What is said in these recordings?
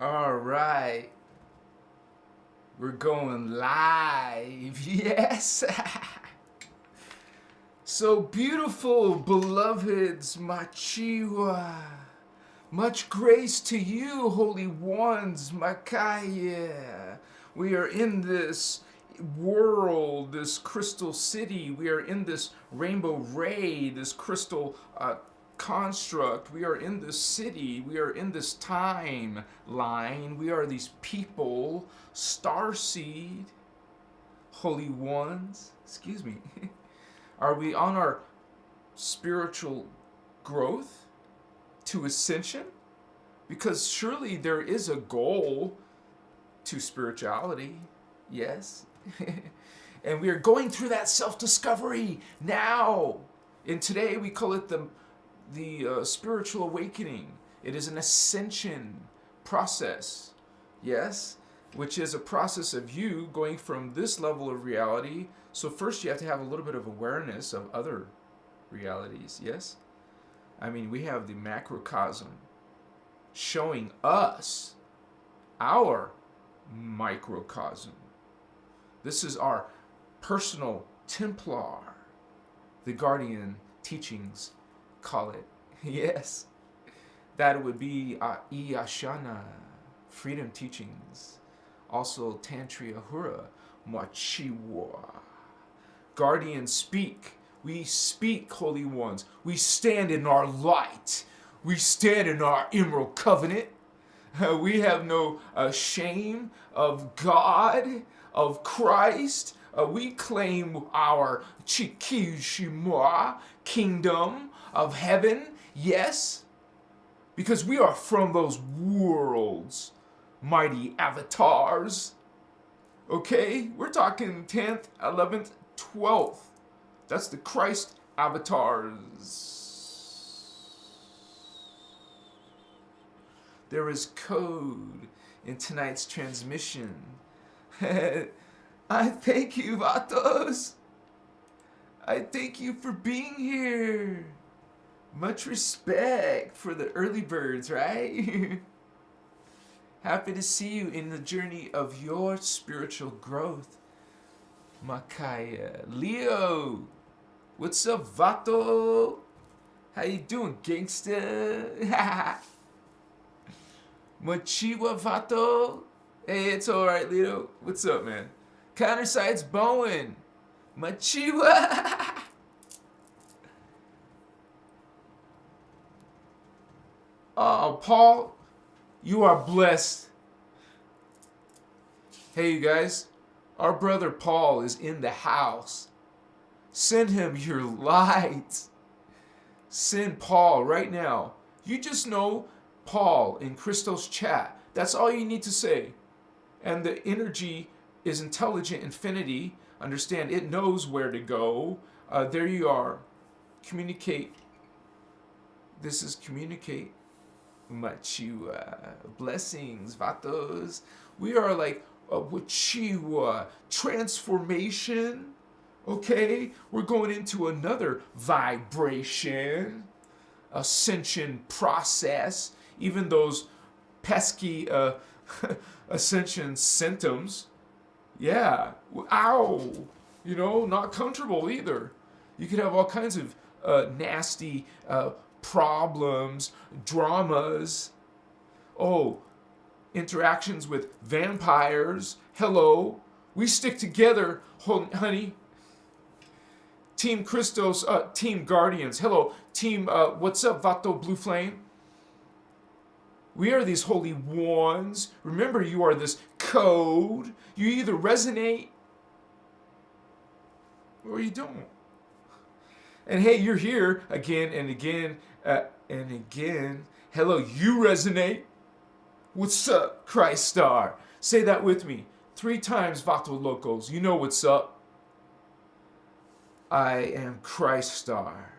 All right, we're going live. Yes. So beautiful, beloveds, Machiwa. Much grace to you, holy ones, Makaya. We are in this world, this crystal city. We are in this rainbow ray, this crystal construct. We are in this city. We are in this timeline. We are these people, starseed, holy ones. Excuse me. Are we on our spiritual growth to ascension? Because surely there is a goal to spirituality. Yes. And we are going through that self-discovery now. And today we call it the spiritual awakening. It is an ascension process. Yes, which is a process of you going from this level of reality. So first you have to have a little bit of awareness of other realities. Yes. I mean, we have the macrocosm showing us our microcosm. This is our personal Templar, the guardian teachings call it. Yes. That would be Ashana, freedom teachings. Also Tantri Ahura, Machiwa. Guardians speak. We speak, holy ones. We stand in our light. We stand in our emerald covenant. We have no shame of God, of Christ. We claim our Chikishima kingdom of heaven. Yes, because we are from those worlds, mighty avatars. Okay, we're talking 10th, 11th, 12th. That's the Christ avatars. There is code in tonight's transmission. I thank you, Vatos. I thank you for being here. Much respect for the early birds, right? Happy to see you in the journey of your spiritual growth. Makaya. Leo. What's up, Vato? How you doing, gangsta? Machiwa, Vato? Hey, it's alright, Leo. What's up, man? Counterside's Bowen. Machiwa. Oh, Paul, you are blessed. Hey, you guys. Our brother Paul is in the house. Send him your light. Send Paul right now. You just know Paul in Christos chat. That's all you need to say. And the energy is intelligent infinity. Understand, it knows where to go. There you are. Communicate. This is communicate. Machiwa. Blessings, Vatos. We are like Wachiwa. Transformation. Okay? We're going into another vibration. Ascension process. Even those pesky ascension symptoms. Yeah. Ow. You know, not comfortable either. You could have all kinds of nasty problems, dramas. Oh, interactions with vampires. Hello. We stick together, honey. Team Christos, Team Guardians. Hello. Team, what's up, Vato Blue Flame? We are these holy ones. Remember, you are this code. You either resonate or you don't. And hey, you're here again and again and again. Hello, you resonate. What's up, Christ Star? Say that with me 3 times, Vato Locos. You know what's up. I am Christ Star.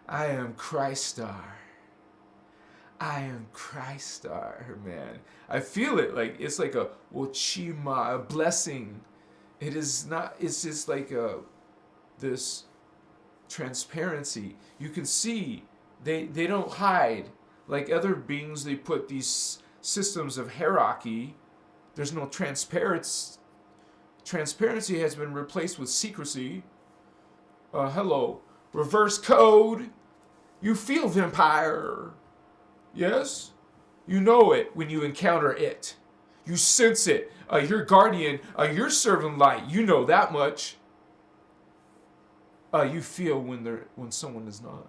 I am Christ Star. I am Christ Star, man. I feel it like it's like a wochima, a blessing. It is not. It's just like this transparency. You can see they don't hide. Like other beings, they put these systems of hierarchy. There's no transparency. Transparency has been replaced with secrecy. Hello. Reverse code. You feel vampire. Yes? You know it when you encounter it. You sense it. Your guardian, you're serving light. You know that much. You feel when someone is not.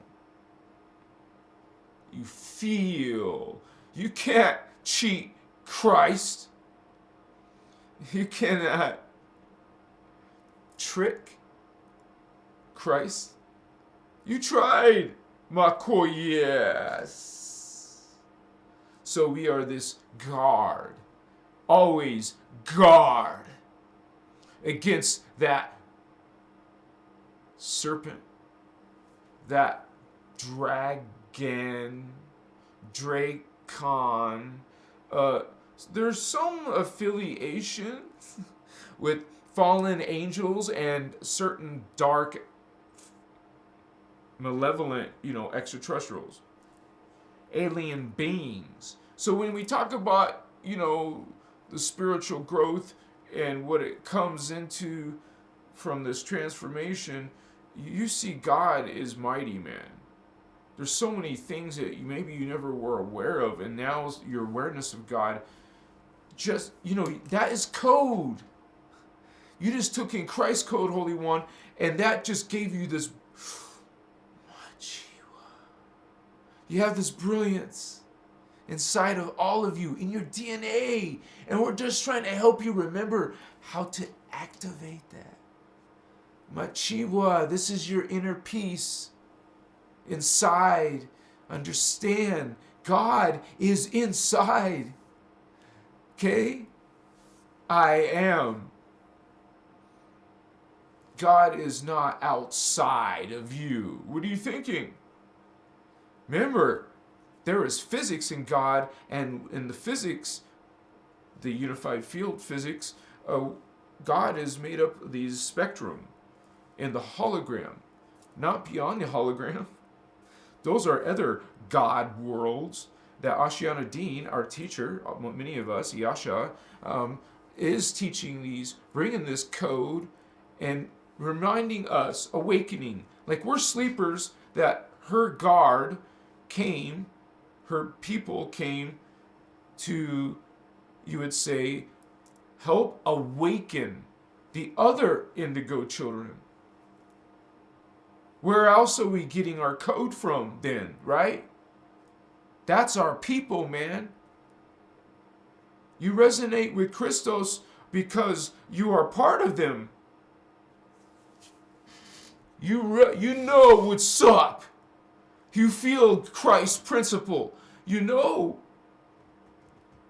You feel. You can't cheat Christ. You cannot trick Christ. You tried, Mako, yes. So we are this guard. Always guard against that serpent, that dragon, Dracon. There's some affiliation with fallen angels and certain dark, malevolent, extraterrestrials, alien beings. So when we talk about, the spiritual growth and what it comes into from this transformation, you see God is mighty, man. There's so many things that maybe you never were aware of, and now your awareness of God, just, that is code. You just took in Christ's code, Holy One, and that just gave you this, you have this brilliance inside of all of you, in your DNA, and we're just trying to help you remember how to activate that. Machiwa, this is your inner peace inside. Understand, God is inside. Okay? I am. God is not outside of you. What are you thinking? Remember, there is physics in God, and in the physics, the unified field physics, God is made up of these spectrum and the hologram, not beyond the hologram. Those are other God worlds that Ashiana Dean, our teacher, many of us, Yasha, is teaching these, bringing this code and reminding us, awakening. Like we're sleepers, that her guard came, her people came to, you would say, help awaken the other indigo children. Where else are we getting our code from then, right? That's our people, man. You resonate with Christos because you are part of them. You know what's up. You feel Christ's principle. You know.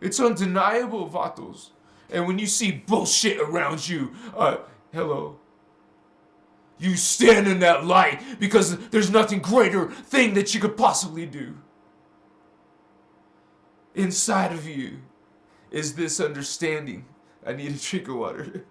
It's undeniable, Vatos. And when you see bullshit around you, hello. You stand in that light because there's nothing greater thing that you could possibly do. Inside of you is this understanding. I need a drink of water.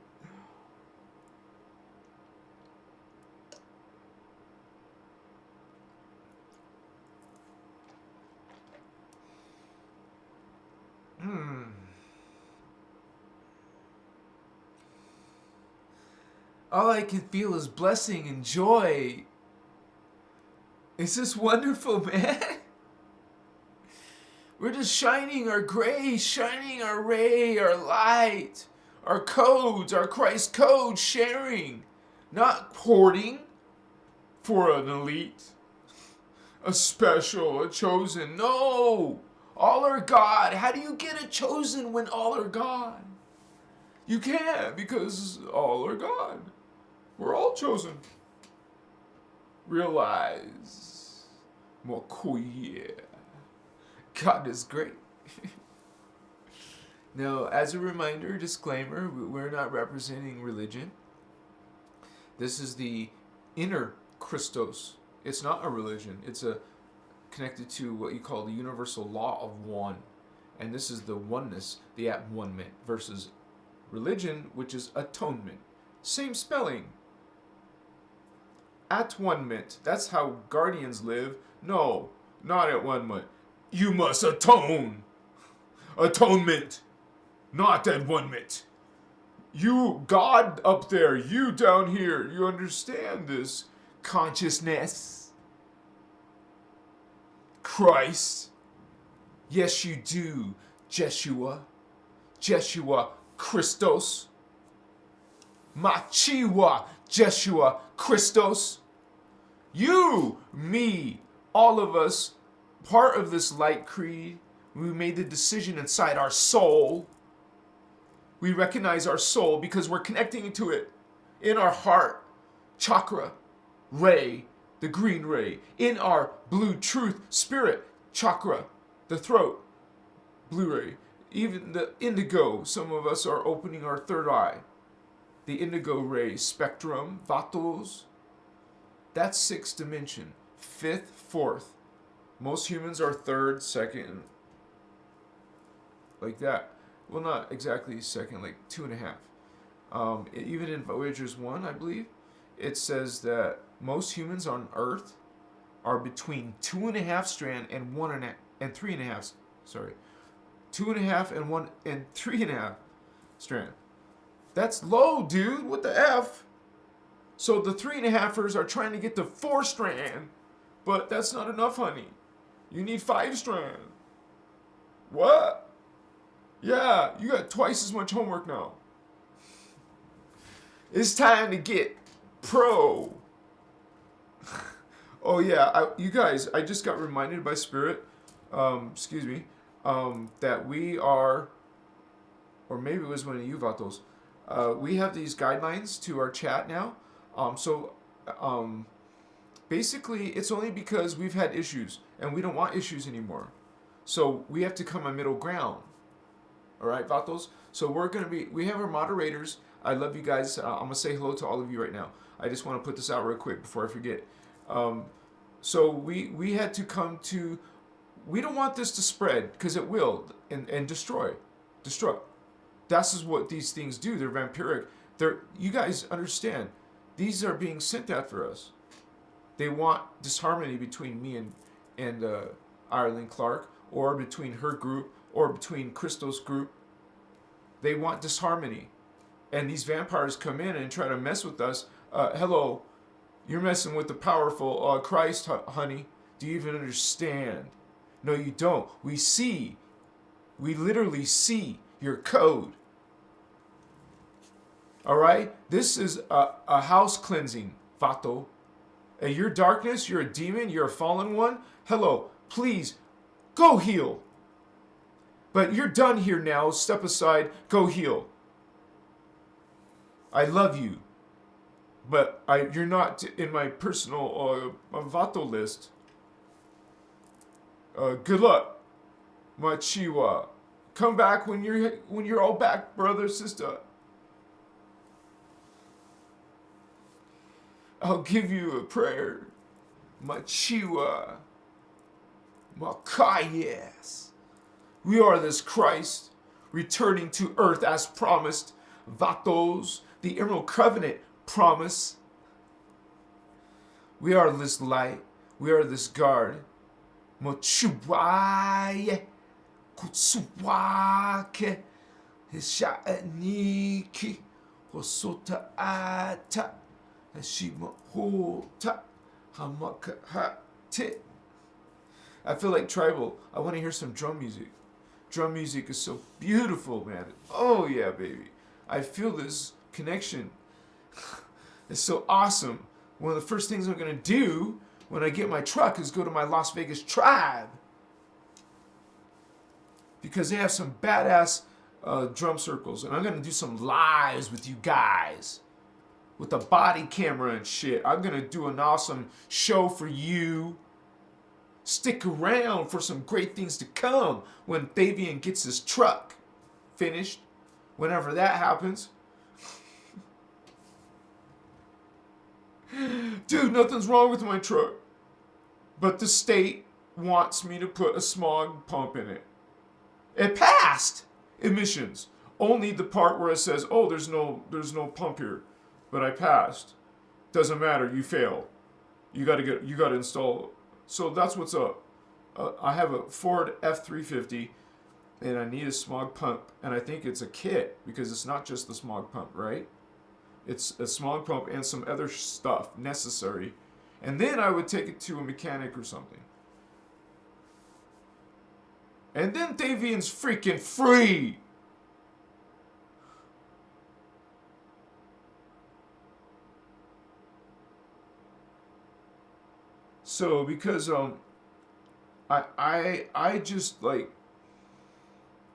All I can feel is blessing and joy. It's just wonderful, man. We're just shining our grace, shining our ray, our light, our codes, our Christ code, sharing, not hoarding for an elite, a special, a chosen. No, all are God. How do you get a chosen when all are God? You can't, because all are God. We're all chosen. Realize, Mokuye, God is great. Now, as a reminder, disclaimer, we're not representing religion. This is the inner Christos. It's not a religion. It's connected to what you call the universal law of one. And this is the oneness, the at-one-ment, versus religion, which is atonement. Same spelling. at 1 minute. That's how guardians live. No, not at 1 minute. You must atone. Atonement. Not at 1 minute. You, God up there, you down here, you understand this consciousness. Christ. Yes, you do, Jeshua. Jeshua Christos. Machiwa, Jeshua Christos. You, me, all of us, part of this light creed, we made the decision inside our soul. We recognize our soul because we're connecting to it in our heart, chakra, ray, the green ray, in our blue truth, spirit, chakra, the throat, blue ray, even the indigo. Some of us are opening our third eye. The indigo ray spectrum, vatos, that's 6th dimension, 5th, 4th. Most humans are 3rd, 2nd, like that. Well, not exactly 2nd, like 2.5. Even in Voyager's 1, I believe, it says that most humans on Earth are between 2.5 strand and 1.5 and 3.5. Sorry, 2.5 and 1 and 3.5 strand. That's low, dude. What the F? So the 3.5ers are trying to get to 4 strand, but that's not enough, honey. You need 5 strand. What? Yeah, you got twice as much homework now. It's time to get pro. Oh yeah, you guys, I just got reminded by Spirit, that we are, or maybe it was one of you vatos, we have these guidelines to our chat now. Basically, it's only because we've had issues, and we don't want issues anymore. So we have to come a middle ground. All right, vatos? So we have our moderators. I love you guys. I'm going to say hello to all of you right now. I just want to put this out real quick before I forget. So we had to come to, we don't want this to spread, because it will, and destroy. That's what these things do. They're vampiric. You guys understand, these are being sent after us. They want disharmony between me and Ireland Clark, or between her group, or between Christos' group. They want disharmony. And these vampires come in and try to mess with us. Hello, you're messing with the powerful Christ, honey. Do you even understand? No, you don't. We literally see your code. All right? This is a house cleansing, Vato. And your darkness, you're a demon, you're a fallen one. Hello, please, go heal. But you're done here now. Step aside. Go heal. I love you. But you're not in my personal Vato list. Good luck, Machiwa. Come back when you're all back, brother, sister. I'll give you a prayer. Machiwa. Makayas. We are this Christ, returning to earth as promised. Vatos, the Emerald Covenant promise. We are this light. We are this guard. Mochuwaye, kutsuwake, hisha'aniki, hosota'ata, hashimahota, hamakahate. I feel like tribal. I want to hear some drum music. Drum music is so beautiful, man. Oh yeah, baby. I feel this connection. It's so awesome. One of the first things I'm going to do when I get my truck is go to my Las Vegas tribe. Because they have some badass drum circles. And I'm going to do some lives with you guys. With a body camera and shit. I'm going to do an awesome show for you. Stick around for some great things to come when Fabian gets his truck finished. Whenever that happens. Dude, nothing's wrong with my truck. But the state wants me to put a smog pump in it. It passed emissions. Only the part where it says, oh, there's no pump here. But I passed. Doesn't matter, you failed. You got to install. So that's what's up. I have a Ford F350, and I need a smog pump, and I think it's a kit because it's not just the smog pump, right? It's a smog pump and some other stuff necessary, and then I would take it to a mechanic or something. And then Davian's freaking free. So because I just like,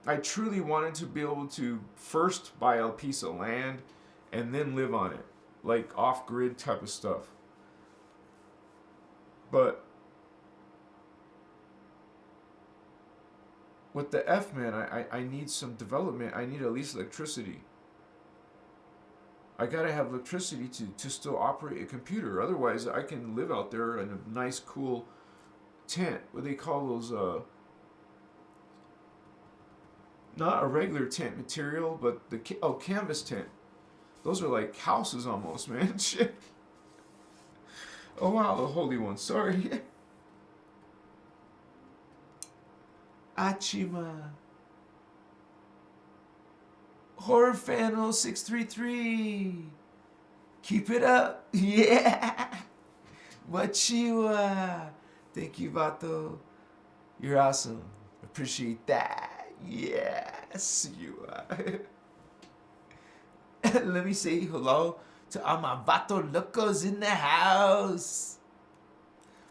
I truly wanted to be able to first buy a piece of land and then live on it, like off-grid type of stuff. But with the F, man, I need some development. I need at least electricity. I gotta have electricity to still operate a computer. Otherwise, I can live out there in a nice, cool tent. What do they call those? Not a regular tent material, but the canvas tent. Those are like houses almost, man. Shit. Oh wow, the Holy One. Sorry. Achima. Horror Fan 0633. Keep it up. Yeah. Machiwa. Thank you, Vato. You're awesome. Appreciate that. Yes, you are. Let me say hello to all my Vato locos in the house.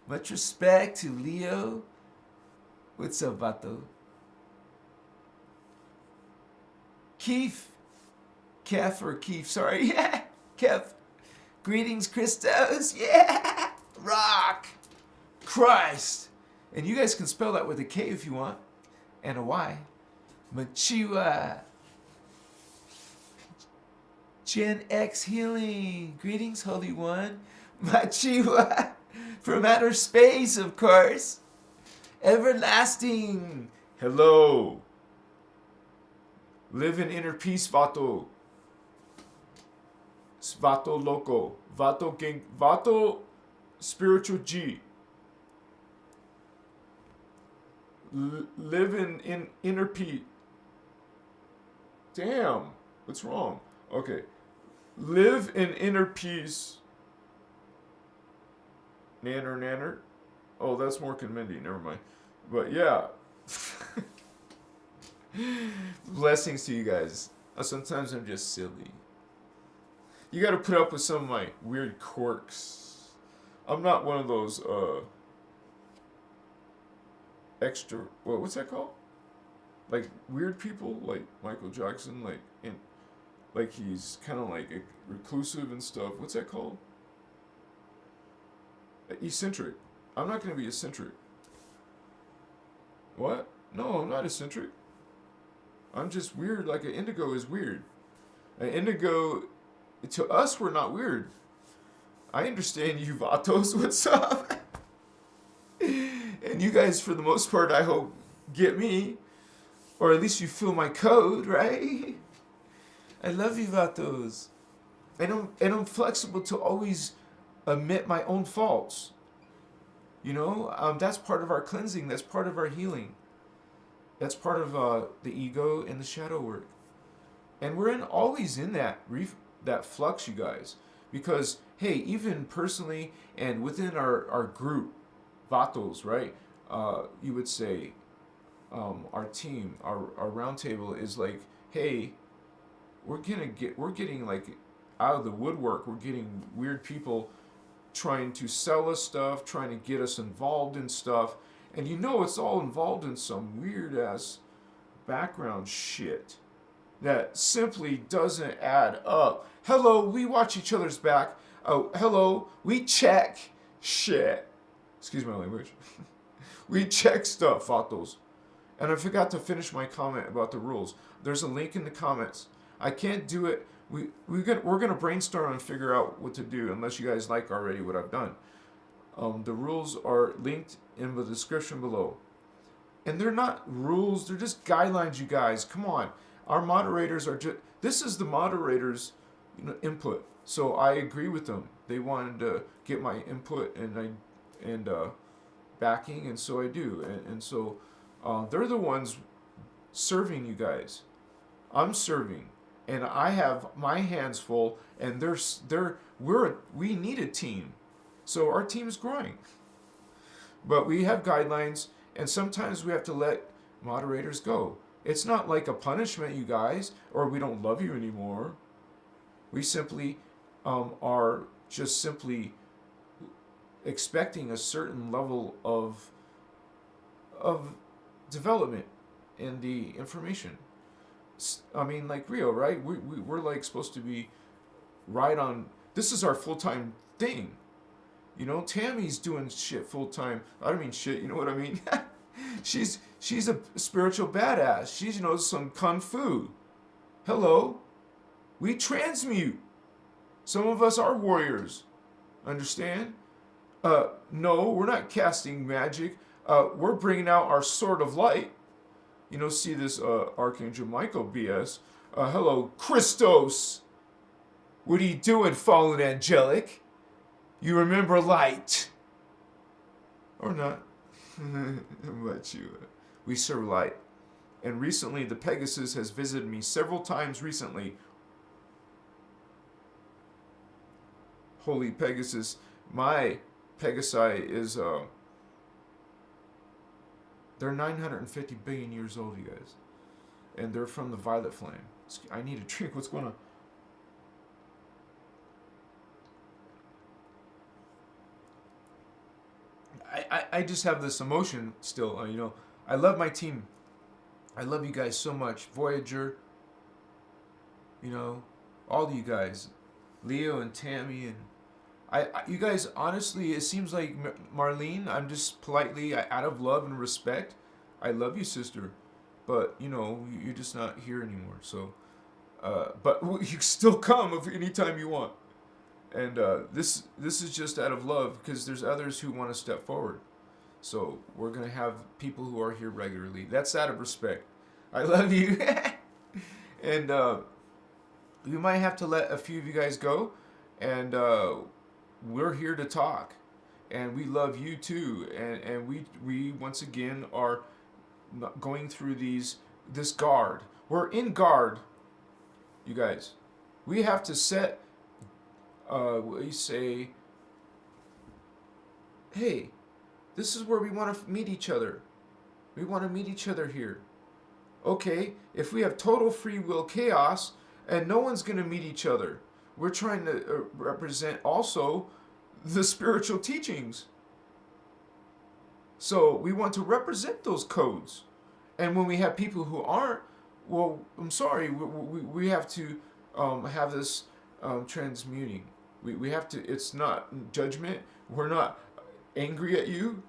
Much respect to Leo. What's up, Vato? Keith. Kef or Keith, sorry. Yeah, Kef. Greetings, Christos. Yeah. Rock. Christ. And you guys can spell that with a K if you want. And a Y. Machiwa. Gen X Healing. Greetings, Holy One. Machiwa. From outer space, of course. Everlasting. Hello. Live in inner peace, Vato. Vato Loco. Vato Gang. Vato Spiritual G. Live in inner peace. Damn. What's wrong? Okay. Live in inner peace. Nanner. Oh, that's more Mindy. Never mind. But yeah. Blessings to you guys. Sometimes I'm just silly. You gotta put up with some of my weird quirks. I'm not one of those extra, what's that called? Like weird people, like Michael Jackson, like he's kind of like reclusive and stuff. What's that called? Eccentric. I'm not gonna be eccentric. What? No, I'm not eccentric. I'm just weird, like an indigo is weird. An indigo, to us, we're not weird. I understand you, Vatos. What's up? And you guys, for the most part, I hope, get me. Or at least you feel my code, right? I love you, Vatos. And I'm flexible to always admit my own faults. You know, that's part of our cleansing. That's part of our healing. That's part of the ego and the shadow work. And we're always in that flux, you guys. Because, hey, even personally and within our group, Vatos, right? You would say our team, our round table is like, hey, we're getting like out of the woodwork. We're getting weird people trying to sell us stuff, trying to get us involved in stuff. And you know it's all involved in some weird-ass background shit that simply doesn't add up. Hello, we watch each other's back. Oh, hello, we check shit. Excuse my language. We check stuff, Vatos. And I forgot to finish my comment about the rules. There's a link in the comments. I can't do it. We're gonna brainstorm and figure out what to do, unless you guys like already what I've done. The rules are linked in the description below. And they're not rules, they're just guidelines, you guys. Come on. Our moderators are just, this is the moderators' input. So I agree with them. they wanted to get my input and backing, and so I do. And so they're the ones serving you guys. I'm serving, and I have my hands full, and we need a team. So our team is growing. But we have guidelines, and sometimes we have to let moderators go. It's not like a punishment, you guys, or we don't love you anymore. We simply are just simply expecting a certain level of development in the information. I mean, like Rio, right? We're like supposed to be right on. This is our full-time thing. You know, Tammy's doing shit full-time. I don't mean shit, you know what I mean? She's a spiritual badass. She's, you know, some kung fu. Hello. We transmute. Some of us are warriors. Understand? No, we're not casting magic. We're bringing out our sword of light. You know, see this Archangel Michael BS. Hello, Christos. What are you doing, fallen angelic? You remember light. Or not. But you. We serve light. And recently, the Pegasus has visited me several times recently. Holy Pegasus. My Pegasi is, they're 950 billion years old, you guys. And they're from the violet flame. I need a drink. What's going on? I just have this emotion still, you know. I love my team. I love you guys so much. Voyager, you know, all of you guys. Leo and Tammy and you guys, honestly, it seems like Marlene, I'm just politely, out of love and respect, I love you, sister, but, you know, you're just not here anymore, so, but you still come anytime you want, and this is just out of love, because there's others who want to step forward, so we're going to have people who are here regularly. That's out of respect. I love you, and we might have to let a few of you guys go, and we're here to talk, and we love you too, and we once again are going through this guard. We're in guard, you guys. We have to set we say, hey, this is where we want to meet each other. We want to meet each other here. Okay, if we have total free will chaos and no one's going to meet each other, we're trying to represent also the spiritual teachings. So we want to represent those codes. And when we have people who aren't, well, I'm sorry, we have to have this transmuting. We have to, it's not judgment. We're not angry at you.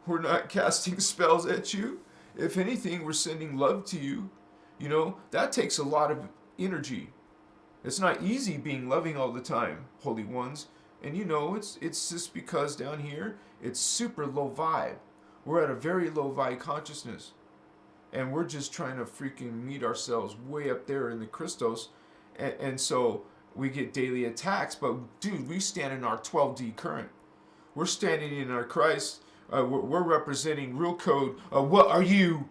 We're not casting spells at you. If anything, we're sending love to you. You know, that takes a lot of energy. It's not easy being loving all the time, holy ones. And you know, it's just because down here, it's super low vibe. We're at a very low vibe consciousness. And we're just trying to freaking meet ourselves way up there in the Christos. And so we get daily attacks. But dude, we stand in our 12D current. We're standing in our Christ. We're representing real code. What are you?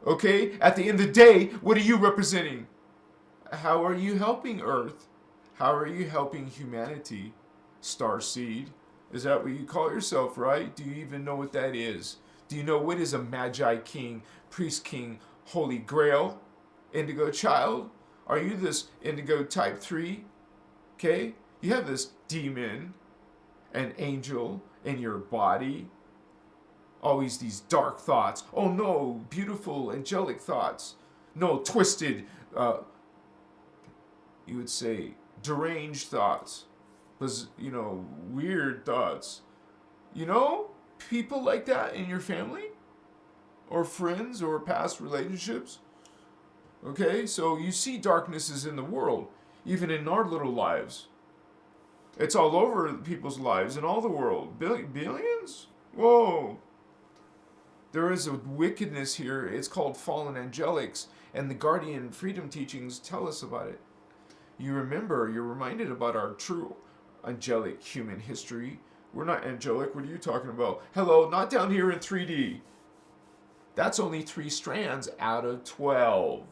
Okay? At the end of the day, what are you representing? How are you helping Earth? How are you helping humanity? Starseed. Is that what you call yourself, right? Do you even know what that is? Do you know what is a Magi King, Priest King, Holy Grail, Indigo Child? Are you this Indigo Type 3? Okay? You have this demon, an angel in your body. Always these dark thoughts. Oh no, beautiful, angelic thoughts. No, twisted, you would say, deranged thoughts. You know, weird thoughts. You know, people like that in your family? Or friends or past relationships? Okay, so you see darknesses in the world, even in our little lives. It's all over people's lives in all the world. Billions? Whoa. There is a wickedness here. It's called fallen angelics, and the Guardian Freedom teachings tell us about it. You remember, you're reminded about our true angelic human history. We're not angelic. What are you talking about? Hello, not down here in 3D. That's only 3 strands out of 12.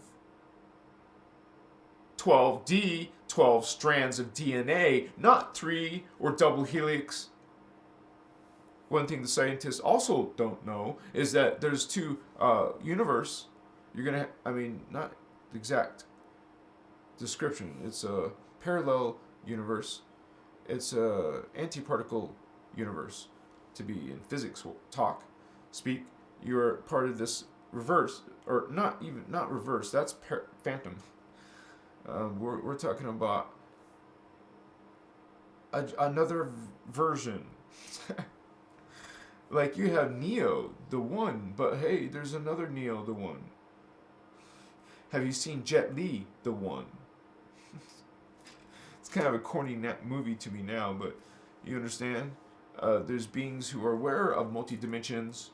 12D, 12 strands of DNA, not 3 or double helix. One thing the scientists also don't know is that there's 2 universe. You're gonna, not the exact description. It's a parallel universe. It's a antiparticle universe. To be in physics speak, you're part of this reverse, or not reverse. That's phantom. We're talking about another version. Like you have Neo, the one, but hey, there's another Neo, the one. Have you seen Jet Li, the one? It's kind of a corny movie to me now, but you understand? There's beings who are aware of multi-dimensions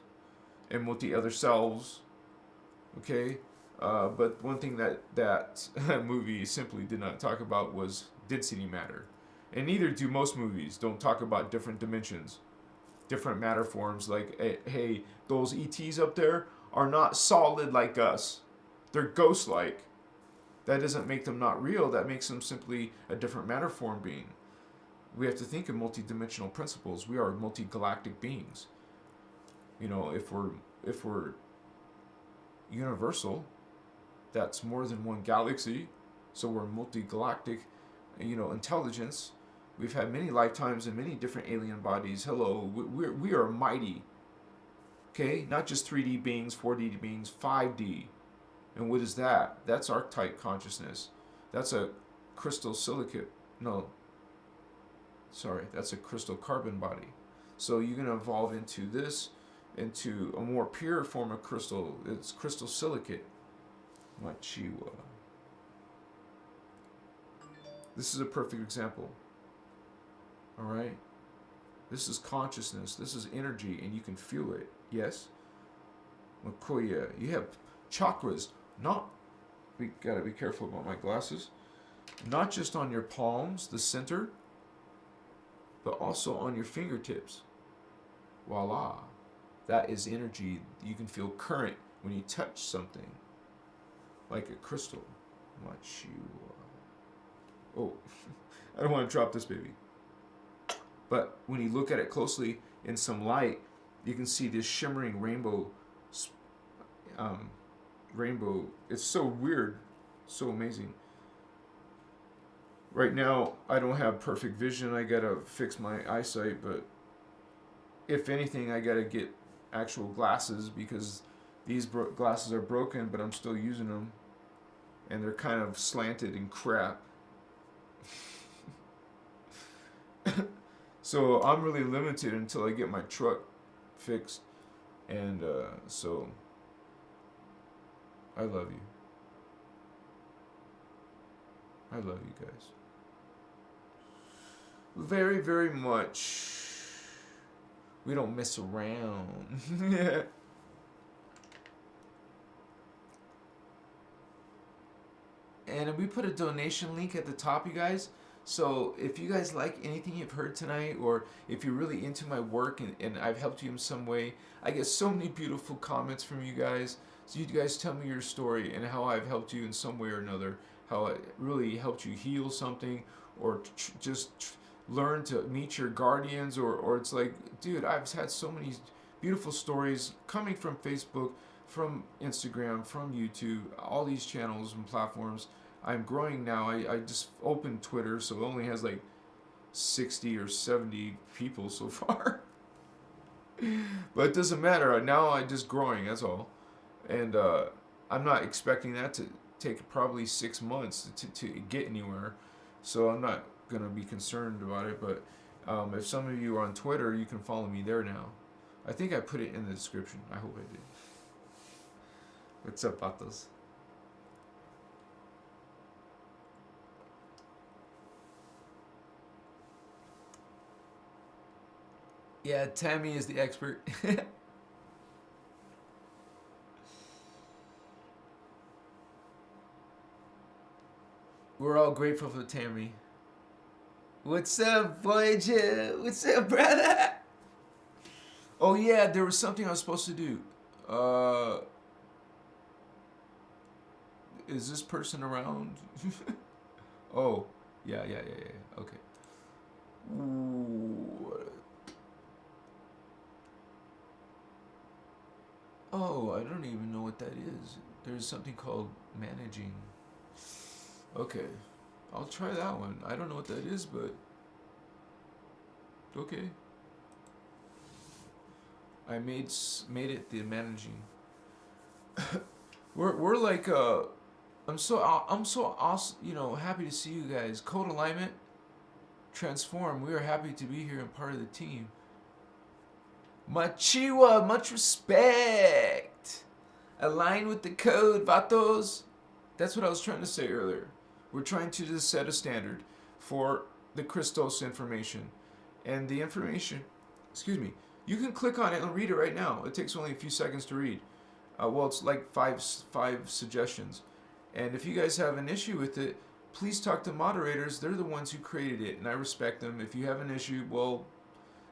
and multi-other selves, okay? But one thing that movie simply did not talk about was density matter. And neither do most movies. Don't talk about different dimensions, different matter forms. Like, hey, those ETs up there are not solid like us. They're ghost-like. That doesn't make them not real. That makes them simply a different matter form being. We have to think of multidimensional principles. We are multi-galactic beings. You know, if we're universal, that's more than one galaxy. So we're multi-galactic, intelligence. We've had many lifetimes in many different alien bodies. Hello, we are mighty. Okay, not just 3D beings, 4D beings, 5D. And what is that? That's archetype consciousness. That's a crystal silicate. No. Sorry, that's a crystal carbon body. So you're going to evolve into this, into a more pure form of crystal. It's crystal silicate. Machiwa. This is a perfect example. Alright? This is consciousness. This is energy, and you can feel it. Yes? Makoya. You have chakras. We gotta be careful about my glasses. Not just on your palms, the center, but also on your fingertips. Voila. That is energy. You can feel current when you touch something. Like a crystal. Oh, I don't want to drop this baby. But when you look at it closely in some light, you can see this shimmering rainbow. It's so weird, so amazing. Right now, I don't have perfect vision. I gotta fix my eyesight, but if anything, I gotta get actual glasses because these glasses are broken, but I'm still using them, and they're kind of slanted and crap. So I'm really limited until I get my truck fixed, and so I love you. I love you guys. Very, very much. We don't mess around. Yeah. And we put a donation link at the top, you guys. So if you guys like anything you've heard tonight, or if you're really into my work and I've helped you in some way, I get so many beautiful comments from you guys. So you guys tell me your story and how I've helped you in some way or another, how it really helped you heal something, or just learn to meet your guardians, or it's like, dude, I've had so many beautiful stories coming from Facebook, from Instagram, from YouTube, all these channels and platforms. I'm growing now. I just opened Twitter, so it only has like 60 or 70 people so far. But it doesn't matter. Now I'm just growing, that's all. And I'm not expecting that to take probably 6 months to get anywhere. So I'm not going to be concerned about it. But if some of you are on Twitter, you can follow me there now. I think I put it in the description. I hope I did. What's up, patos? Yeah, Tammy is the expert. We're all grateful for Tammy. What's up, Voyager? What's up, brother? Oh yeah, there was something I was supposed to do. Is this person around? Oh, yeah. Okay. Ooh. Oh, I don't even know what that is. There's something called managing. Okay, I'll try that one. I don't know what that is, but okay. I made it the managing. We're like I'm so awesome, happy to see you guys. Code alignment, transform. We are happy to be here and part of the team. Machiwa, much respect. Align with the code, vatos. That's what I was trying to say earlier. We're trying to just set a standard for the Christos information. And the information, you can click on it and read it right now. It takes only a few seconds to read. Well, it's like five suggestions. And if you guys have an issue with it, please talk to moderators. They're the ones who created it, and I respect them. If you have an issue, well,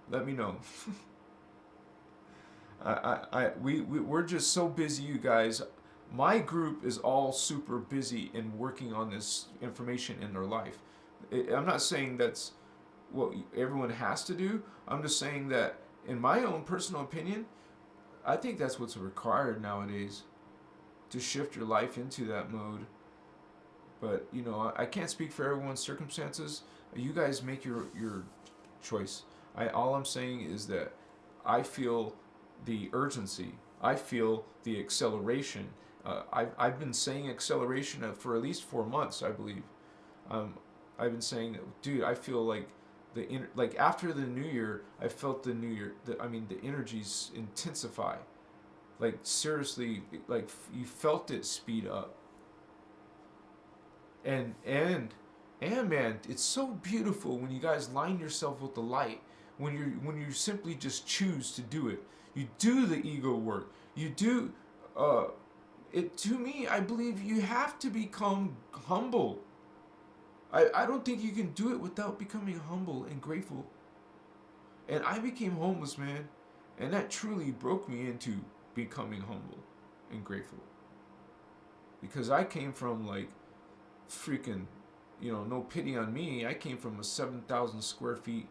let me know. We're just so busy, you guys. My group is all super busy in working on this information in their life. I'm not saying that's what everyone has to do. I'm just saying that, in my own personal opinion, I think that's what's required nowadays, to shift your life into that mode. But, I can't speak for everyone's circumstances. You guys make your choice. All I'm saying is that I feel the urgency. I feel the acceleration. I've been saying acceleration for at least 4 months, I believe. I've been saying, dude, I feel like after the new year, I felt the energies intensify. Like, seriously, like, you felt it speed up. And man, it's so beautiful when you guys line yourself with the light. When you simply just choose to do it. You do the ego work. You do it. To me, I believe you have to become humble. I don't think you can do it without becoming humble and grateful. And I became homeless, man. And that truly broke me into becoming humble and grateful. Because I came from, like, freaking, no pity on me. I came from a 7,000 square feet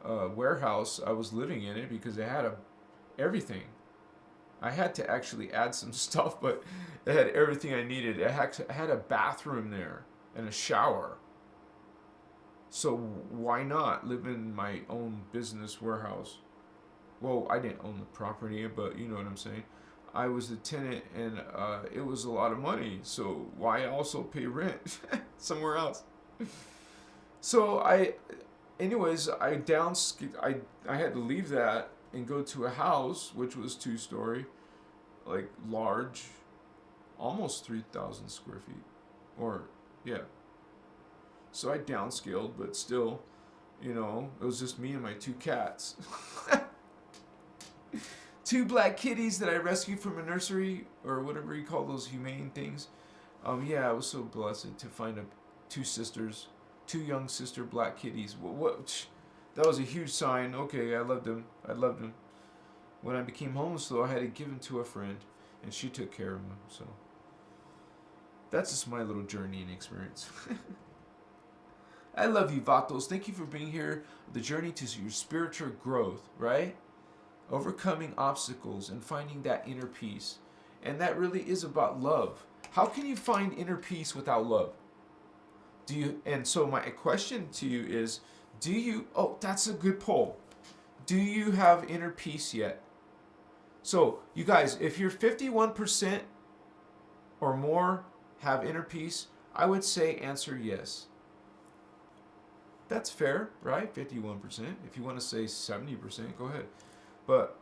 warehouse. I was living in it because it had everything. I had to actually add some stuff, but it had everything I needed. It had a bathroom there and a shower. So why not live in my own business warehouse? Well, I didn't own the property, but you know what I'm saying. I was the tenant, and it was a lot of money. So why also pay rent somewhere else? So I had to leave that and go to a house which was 2-story, like large, almost 3,000 square feet, or yeah. So I downscaled, but still, it was just me and my 2 cats. 2 black kitties that I rescued from a nursery, or whatever you call those humane things. Yeah, I was so blessed to find 2 sisters, 2 young sister black kitties. What? That was a huge sign. Okay, I loved them. When I became homeless, though, I had to give them to a friend, and she took care of them. So that's just my little journey and experience. I love you, Vatos. Thank you for being here. The journey to your spiritual growth, right? Overcoming obstacles and finding that inner peace. And that really is about love. How can you find inner peace without love? And so my question to you is, that's a good poll. Do you have inner peace yet? So, you guys, if you're 51% or more have inner peace, I would say answer yes. That's fair, right? 51%. If you want to say 70%, go ahead. But,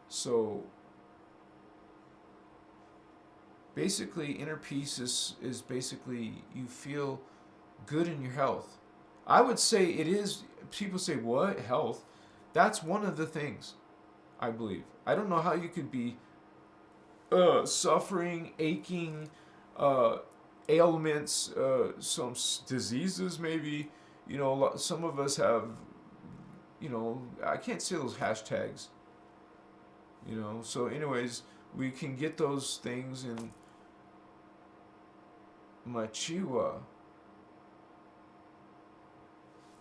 so, basically, inner peace is basically you feel good in your health. I would say it is. People say, what? Health? That's one of the things, I believe. I don't know how you could be suffering, aching, ailments, some diseases maybe. You know, some of us have, you know, I can't say those hashtags. You know, so anyways, we can get those things in Machiwa.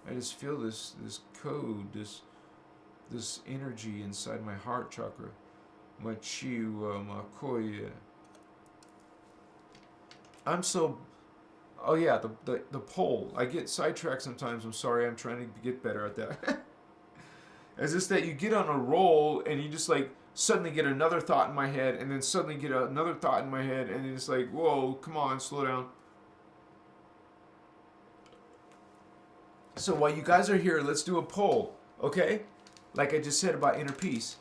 I just feel this code, this energy inside my heart chakra. Machiwa, Makoya. I'm so, oh yeah, the pole. I get sidetracked sometimes. I'm sorry. I'm trying to get better at that. It's just that you get on a roll and you just like suddenly get another thought in my head, and then suddenly get another thought in my head, and it's like, whoa, come on, slow down. So while you guys are here, let's do a poll, okay? Like I just said about inner peace.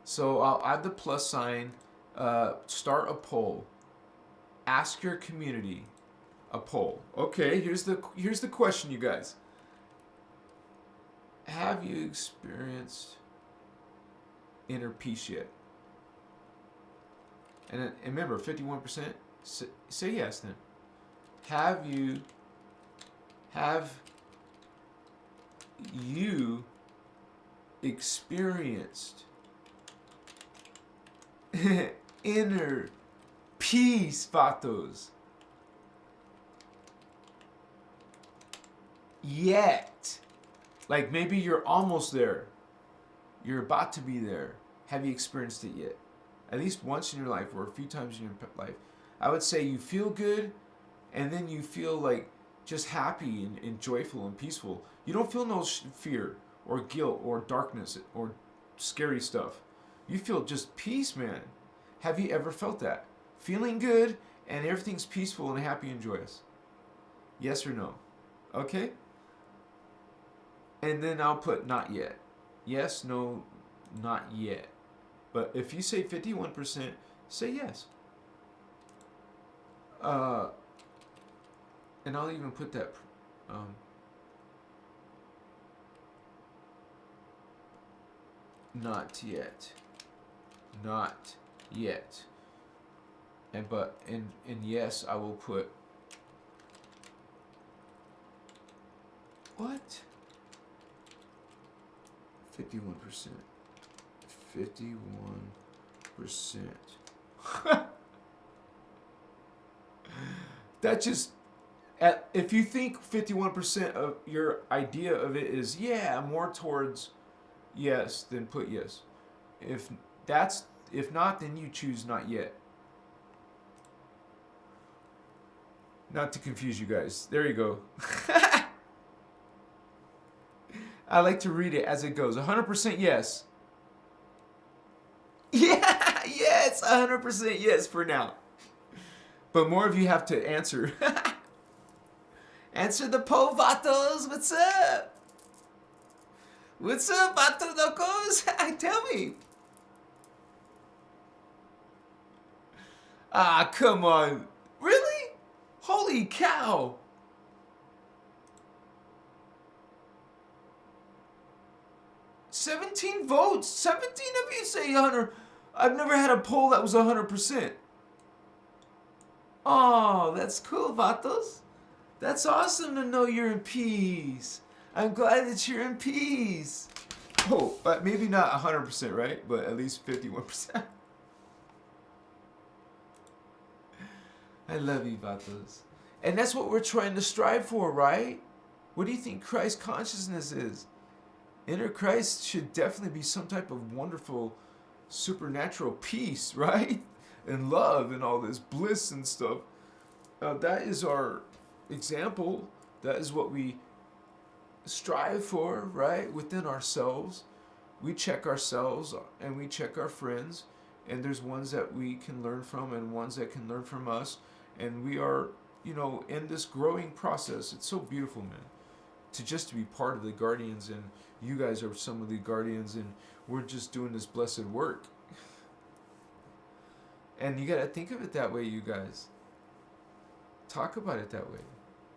So I'll add the plus sign, start a poll. Ask your community a poll. Okay, here's the question, you guys. Have you experienced inner peace yet? And remember, 51%, say yes then. Have you experienced inner peace, vatos? Yet. Like maybe you're almost there. You're about to be there. Have you experienced it yet? At least once in your life, or a few times in your life. I would say you feel good, and then you feel like just happy and joyful and peaceful. You don't feel no fear or guilt or darkness or scary stuff. You feel just peace, man. Have you ever felt that? Feeling good and everything's peaceful and happy and joyous. Yes or no? Okay? And then I'll put not yet. Yes, no, not yet. But if you say 51%, say yes. And I'll even put that not yet. Not yet. And but in yes, I will put what? 51%. 51%. That just, if you think 51% of your idea of it is, yeah, more towards yes, then put yes. If not, then you choose not yet. Not to confuse you guys. There you go. I like to read it as it goes. 100% yes. Yeah, yes, 100% yes for now. But more of you have to answer. Answer the poll, vatos. What's up? What's up, vato locos? Tell me. Ah, come on. Really? Holy cow. $17 votes. 17 of you say 100. I've never had a poll that was 100%. Oh, that's cool, vatos. That's awesome to know you're in peace. I'm glad that you're in peace. Oh, but maybe not 100%, right? But at least 51%. I love you, vatos. And that's what we're trying to strive for, right? What do you think Christ consciousness is? Inner Christ should definitely be some type of wonderful supernatural peace, right? And love and all this bliss and stuff. That is our example. That is what we strive for, right? Within ourselves. We check ourselves and we check our friends. And there's ones that we can learn from and ones that can learn from us. And we are, in this growing process. It's so beautiful, man. To be part of the Guardians, and you guys are some of the Guardians, and we're just doing this blessed work. And you gotta think of it that way, you guys. Talk about it that way.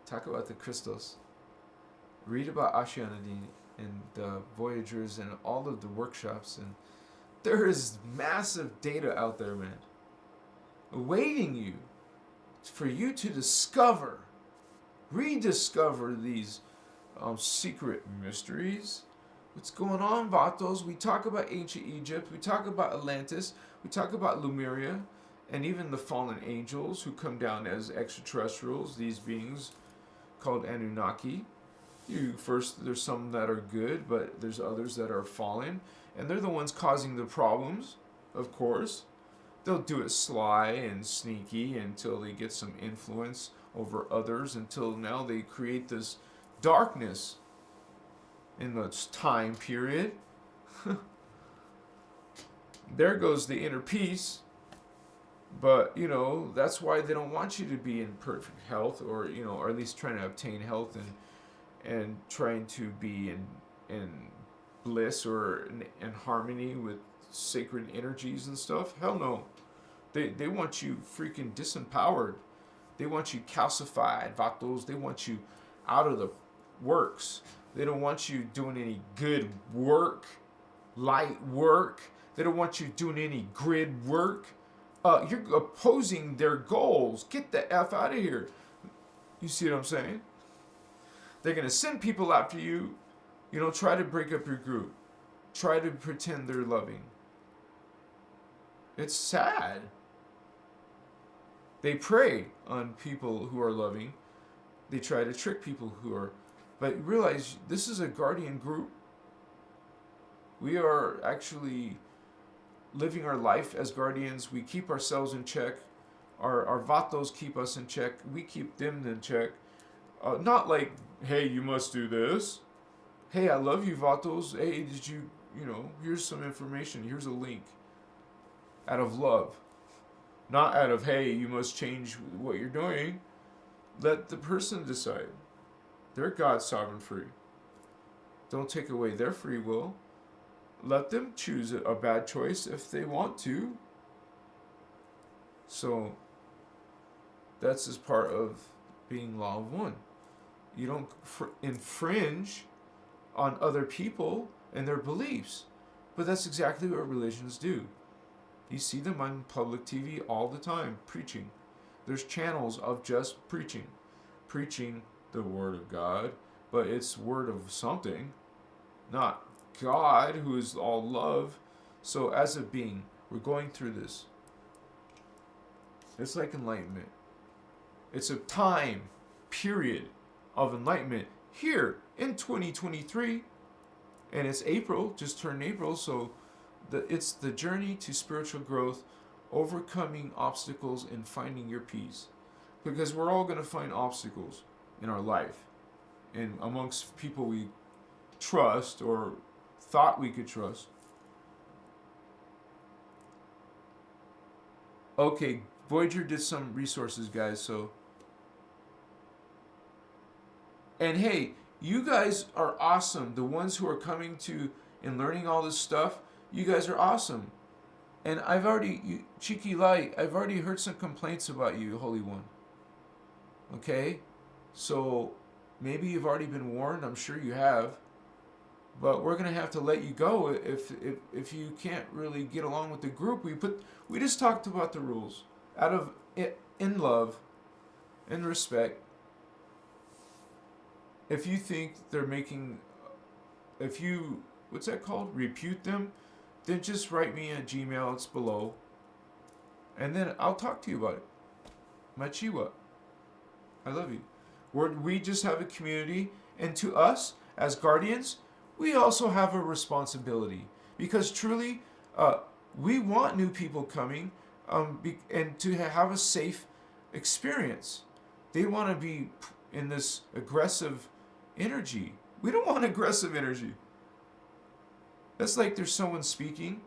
Talk about the Christos. Read about Ascension and the Voyagers and all of the workshops, and there is massive data out there, man, awaiting you for you to discover, rediscover these secret mysteries. What's going on, Vatos? We talk about ancient Egypt, we talk about Atlantis, we talk about Lemuria, and even the fallen angels who come down as extraterrestrials, these beings called Anunnaki. First, there's some that are good, but there's others that are fallen, and they're the ones causing the problems, of course. They'll do it sly and sneaky until they get some influence over others, until now they create this darkness in this time period. There goes the inner peace. But, that's why they don't want you to be in perfect health, or, or at least trying to obtain health and trying to be in bliss or in harmony with sacred energies and stuff. Hell no. They want you freaking disempowered. They want you calcified, Vatos. They want you out of the works. They don't want you doing any good work, light work. They don't want you doing any grid work. You're opposing their goals. Get the F out of here. You see what I'm saying? They're going to send people after you. Try to break up your group. Try to pretend they're loving. It's sad. They prey on people who are loving. They try to trick people who are... But realize this is a guardian group. We are actually living our life as guardians. We keep ourselves in check. Our Vatos keep us in check. We keep them in check. Not like, hey, you must do this. Hey, I love you, Vatos. Hey, did you, here's some information. Here's a link. Out of love. Not out of, hey, you must change what you're doing. Let the person decide. They're God's sovereign free. Don't take away their free will. Let them choose a bad choice if they want to. So, that's as part of being law of one. You don't infringe on other people and their beliefs. But that's exactly what religions do. You see them on public TV all the time, preaching. There's channels of just preaching. Preaching the word of God, but it's word of something, not God, who is all love. So as a being, we're going through this. It's like enlightenment. It's a time period of enlightenment here in 2023, and it's April, just turned April, so it's the journey to spiritual growth, overcoming obstacles and finding your peace. Because we're all going to find obstacles in our life and amongst people we trust or thought we could trust. Okay, Voyager did some resources, guys, so... And hey, you guys are awesome. The ones who are coming to and learning all this stuff, you guys are awesome. And I've already, Cheeky Light, I've already heard some complaints about you, Holy One. Okay? So, maybe you've already been warned. I'm sure you have. But we're going to have to let you go if you can't really get along with the group. We just talked about the rules. In love, in respect. If you think they're what's that called? Repute them, then just write me at Gmail, it's below. And then I'll talk to you about it. Machiwa. I love you. We just have a community, and to us, as guardians, we also have a responsibility. Because truly, we want new people coming, and to have a safe experience. They want to be in this aggressive energy. We don't want aggressive energy. That's like there's someone speaking,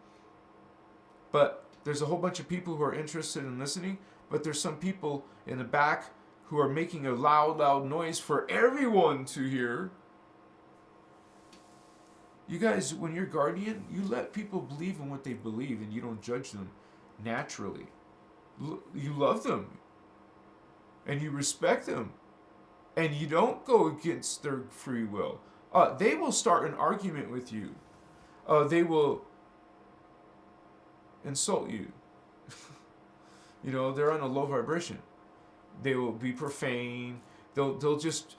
but there's a whole bunch of people who are interested in listening, but there's some people in the back who are making a loud noise for everyone to hear. You guys, when you're guardian, you let people believe in what they believe and you don't judge them naturally. You love them and you respect them and you don't go against their free will. They will start an argument with you. They will insult you. They're on a low vibration. They will be profane. They'll just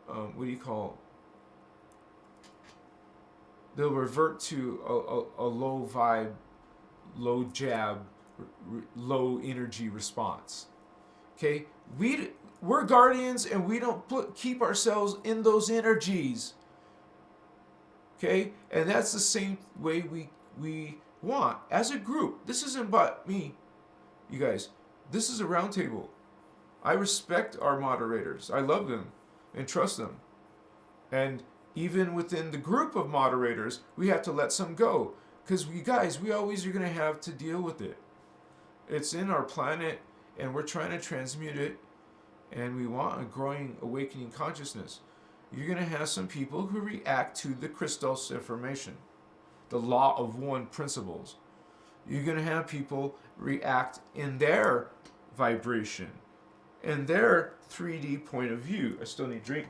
what do you call? They'll revert to a low vibe, low jab, low energy response. Okay, we're guardians, and we don't keep ourselves in those energies. Okay, and that's the same way we want as a group. This isn't about me, you guys. This is a round table. I respect our moderators. I love them and trust them. And even within the group of moderators, we have to let some go. Because we always are going to have to deal with it. It's in our planet, and we're trying to transmute it, and we want a growing, awakening consciousness. You're going to have some people who react to the Christos information, the law of one principles. You're going to have people react in their vibration, in their 3D point of view. I still need a drink.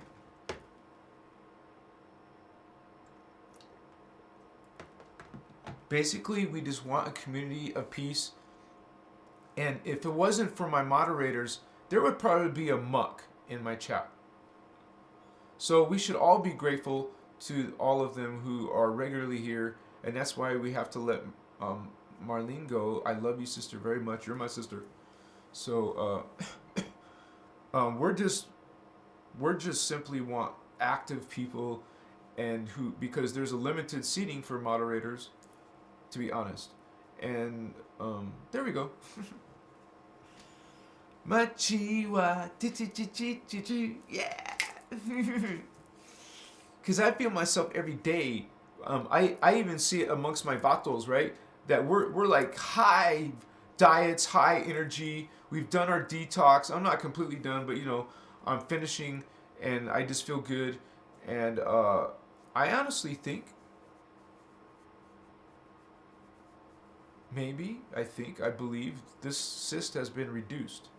Basically, we just want a community of peace. And if it wasn't for my moderators, there would probably be a muck in my chat. So we should all be grateful to all of them who are regularly here. And that's why we have to let Marlene go. I love you, sister, very much. You're my sister. So we're just simply want active people, and because there's a limited seating for moderators, to be honest. And there we go. Machiwa, yeah. Because I feel myself every day. I even see it amongst my vatos, right? That we're like high diets, high energy. We've done our detox. I'm not completely done, but I'm finishing, and I just feel good. And I honestly think, I believe this cyst has been reduced.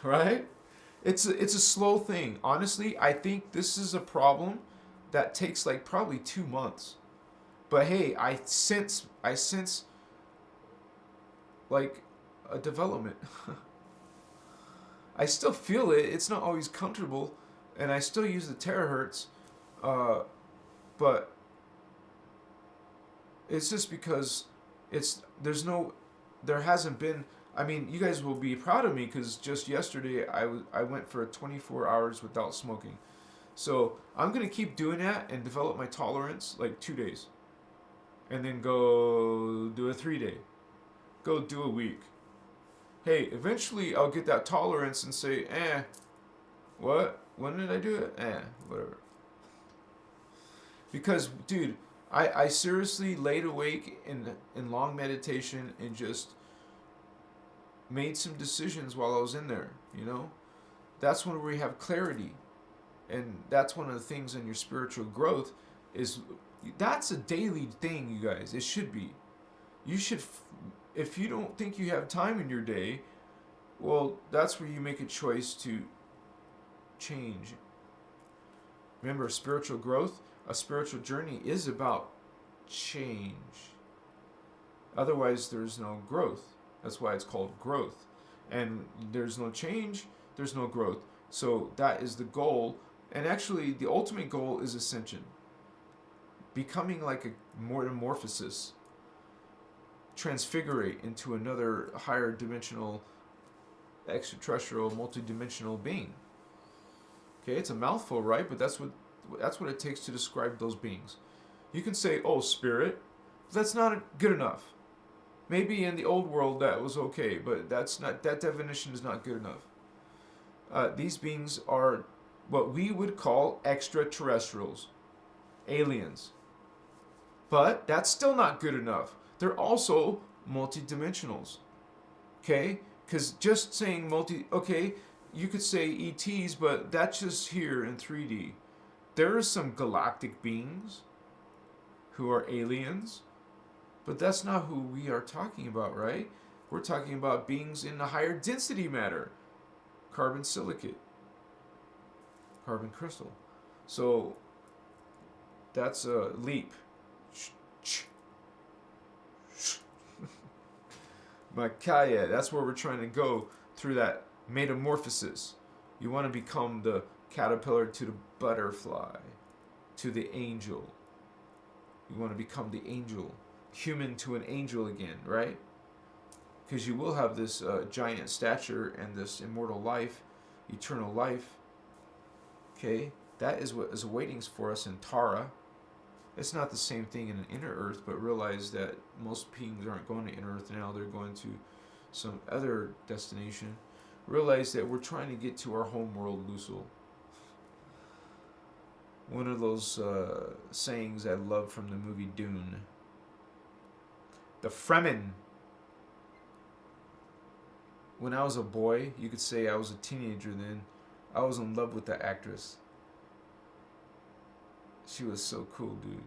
Right? It's a slow thing. Honestly, I think this is a problem that takes like probably 2 months. But hey, I sense like a development. I still feel it. It's not always comfortable, and I still use the terahertz, but it's just because there hasn't been. I mean, you guys will be proud of me because just yesterday I went for 24 hours without smoking. So I'm going to keep doing that and develop my tolerance like 2 days. And then go do a 3-day. Go do a week. Hey, eventually I'll get that tolerance and say, what? When did I do it? Whatever. Because, dude, I seriously laid awake in long meditation and just made some decisions while I was in there, That's when we have clarity. And that's one of the things in your spiritual growth that's a daily thing, you guys. It should be. You should, if you don't think you have time in your day, well, that's where you make a choice to change. Remember, spiritual growth, a spiritual journey is about change. Otherwise, there's no growth. That's why it's called growth. And there's no change, there's no growth. So that is the goal. And actually, the ultimate goal is ascension. Becoming like a metamorphosis. Transfigurate into another higher dimensional, extraterrestrial, multidimensional being. Okay, it's a mouthful, right? But that's what it takes to describe those beings. You can say, oh, spirit. That's not good enough. Maybe in the old world that was okay, but that definition is not good enough. These beings are what we would call extraterrestrials, aliens. But that's still not good enough. They're also multidimensionals. Okay? Because just saying you could say ETs, but that's just here in 3D. There are some galactic beings who are aliens, but that's not who we are talking about, right? We're talking about beings in the higher density matter. Carbon silicate. Carbon crystal. So that's a leap. Makaya, that's where we're trying to go through that metamorphosis. You want to become the caterpillar to the butterfly, to the angel. You want to become the angel, human to an angel again, right? Because you will have this giant stature and this immortal life, eternal life. Okay, that is what is awaiting for us in Tara. It's not the same thing in an inner earth, but realize that most beings aren't going to inner earth now. They're going to some other destination. Realize that we're trying to get to our home world, Lusul. One of those sayings I love from the movie Dune. The Fremen. When I was a boy, you could say I was a teenager then, I was in love with the actress. She was so cool, dude.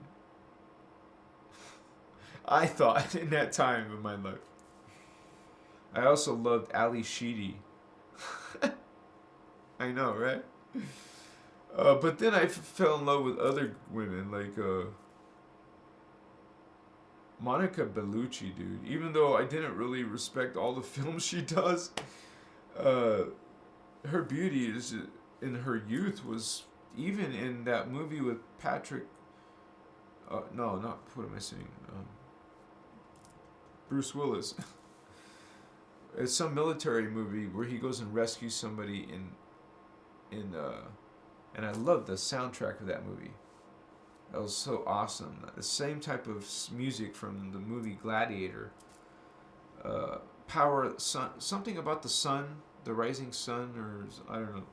I thought in that time of my life. I also loved Ali Sheedy. I know, right? But then I fell in love with other women, like Monica Bellucci, dude. Even though I didn't really respect all the films she does, her beauty is in her youth was even in that movie with Patrick. No, not what am I saying? Bruce Willis. It's some military movie where he goes and rescues somebody and I love the soundtrack of that movie. That was so awesome. The same type of music from the movie Gladiator. Power, sun, something about the sun, the rising sun, or I don't know.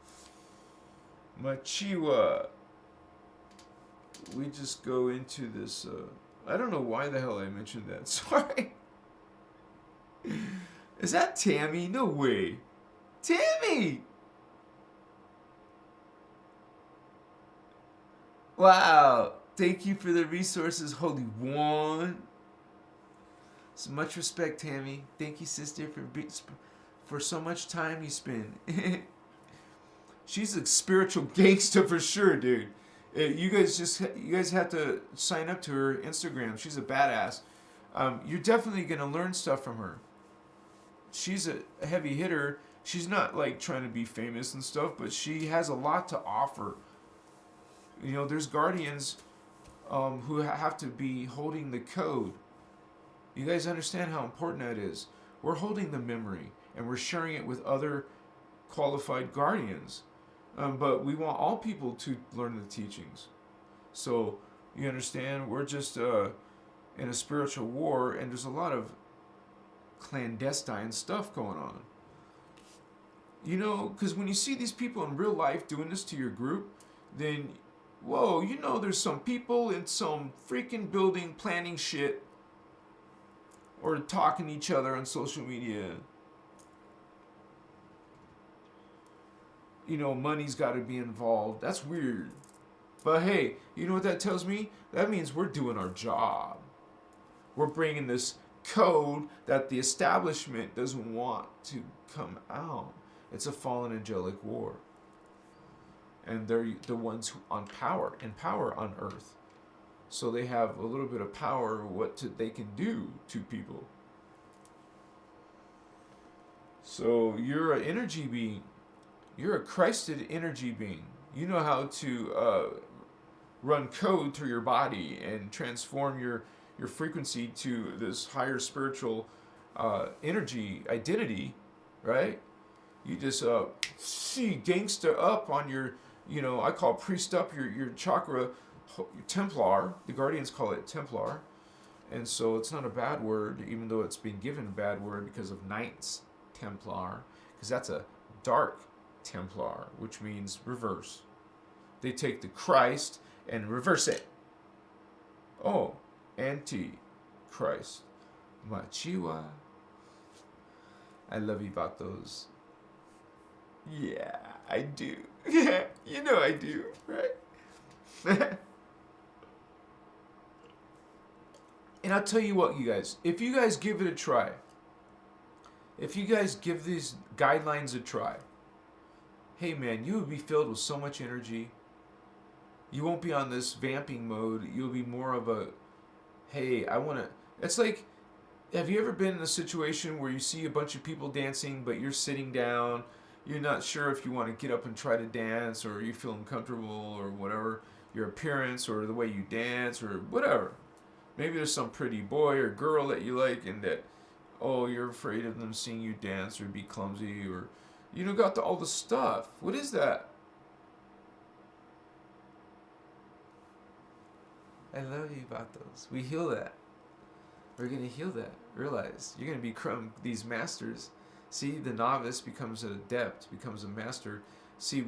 Machiwa. We just go into this. I don't know why the hell I mentioned that. Sorry. Is that Tammy? No way. Tammy! Wow. Thank you for the resources, Holy One. So much respect, Tammy. Thank you, sister, for so much time you spend. She's a spiritual gangster for sure, dude. You guys have to sign up to her Instagram. She's a badass. You're definitely gonna learn stuff from her. She's a heavy hitter. She's not like trying to be famous and stuff, but she has a lot to offer. You know, there's guardians who have to be holding the code. You guys understand how important that is. We're holding the memory and we're sharing it with other qualified guardians. But we want all people to learn the teachings. So, you understand, we're just in a spiritual war, and there's a lot of clandestine stuff going on. You know, because when you see these people in real life doing this to your group, then, whoa, you know there's some people in some freaking building planning shit or talking to each other on social media. You know, money's got to be involved. That's weird. But hey, you know what that tells me? That means we're doing our job. We're bringing this code that the establishment doesn't want to come out. It's a fallen angelic war. And they're the ones who in power on earth. So they have a little bit of power, they can do to people. So you're an energy being. You're a Christed energy being. You know how to run code through your body and transform your frequency to this higher spiritual energy identity, right? You just see gangsta up on your, you know, I call priest up your chakra, your Templar. The Guardians call it Templar. And so it's not a bad word, even though it's been given a bad word because of Knights Templar, because that's a dark Templar, which means reverse. They take the Christ and reverse it. Oh, anti-Christ. Machiwa. I love you about those. Yeah, I do. Yeah, you know I do, right? And I'll tell you what, you guys. If you guys give it a try, if you guys give these guidelines a try, hey man, you will be filled with so much energy. You won't be on this vamping mode. You'll be more of a, hey, I want to. It's like have you ever been in a situation where you see a bunch of people dancing, but you're sitting down, you're not sure if you want to get up and try to dance, or you feel uncomfortable, or whatever, your appearance, or the way you dance, or whatever. Maybe there's some pretty boy or girl that you like, and that, oh, you're afraid of them seeing you dance, or be clumsy, or, got all the stuff. What is that? I love you, Vatos. We heal that. We're going to heal that. Realize you're going to become these masters. See, the novice becomes an adept, becomes a master. See,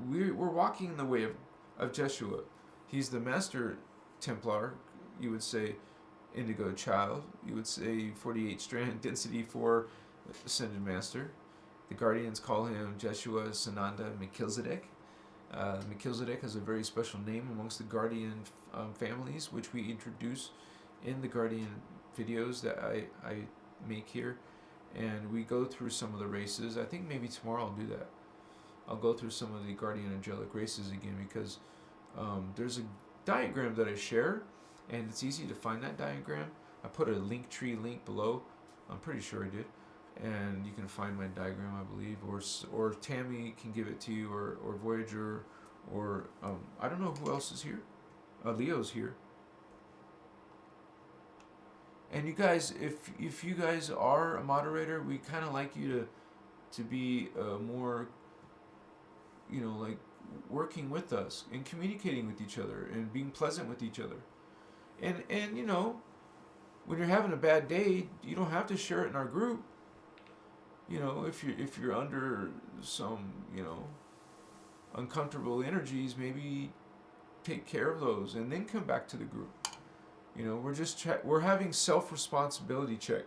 we're walking in the way of Jeshua. He's the master Templar, you would say indigo child. You would say 48 strand density 4 ascended master. The guardians call him Jeshua Sananda Melchizedek. Melchizedek has a very special name amongst the guardian families, which we introduce in the guardian videos that I make here, and we go through some of the races. I think maybe tomorrow I'll do that. I'll go through some of the guardian angelic races again, because there's a diagram that I share, and it's easy to find that diagram. I put a Linktree link below. I'm pretty sure I did, and you can find my diagram, I believe, or Tammy can give it to you, or Voyager, or I don't know who else is here. Leo's here. And you guys, if you guys are a moderator, we kind of like you to be more, like working with us and communicating with each other and being pleasant with each other. And when you're having a bad day, you don't have to share it in our group. If you're under some, uncomfortable energies, maybe take care of those and then come back to the group. We're having self-responsibility check.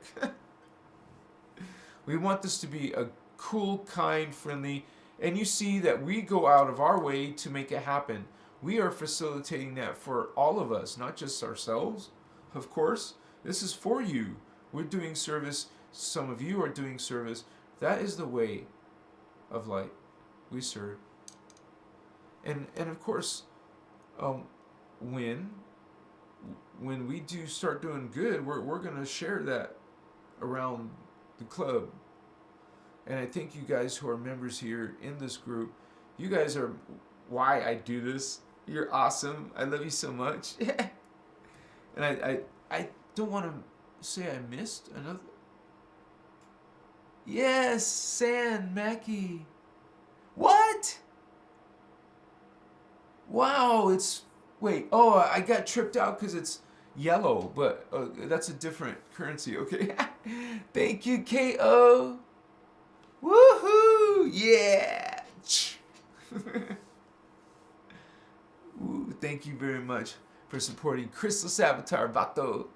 We want this to be a cool, kind, friendly, and you see that we go out of our way to make it happen. We are facilitating that for all of us, not just ourselves. Of course, this is for you. We're doing service. Some of you are doing service. That is the way of light. We serve. And of course, when we do start doing good, we're going to share that around the club. And I think you guys who are members here in this group, you guys are why I do this. You're awesome. I love you so much. And I don't want to say I missed another. Yes, San Mackie. What? Wow, wait, I got tripped out because it's yellow, but that's a different currency, okay? Thank you, KO. Woohoo! Yeah! Ooh, thank you very much for supporting Christos Avatar Vato.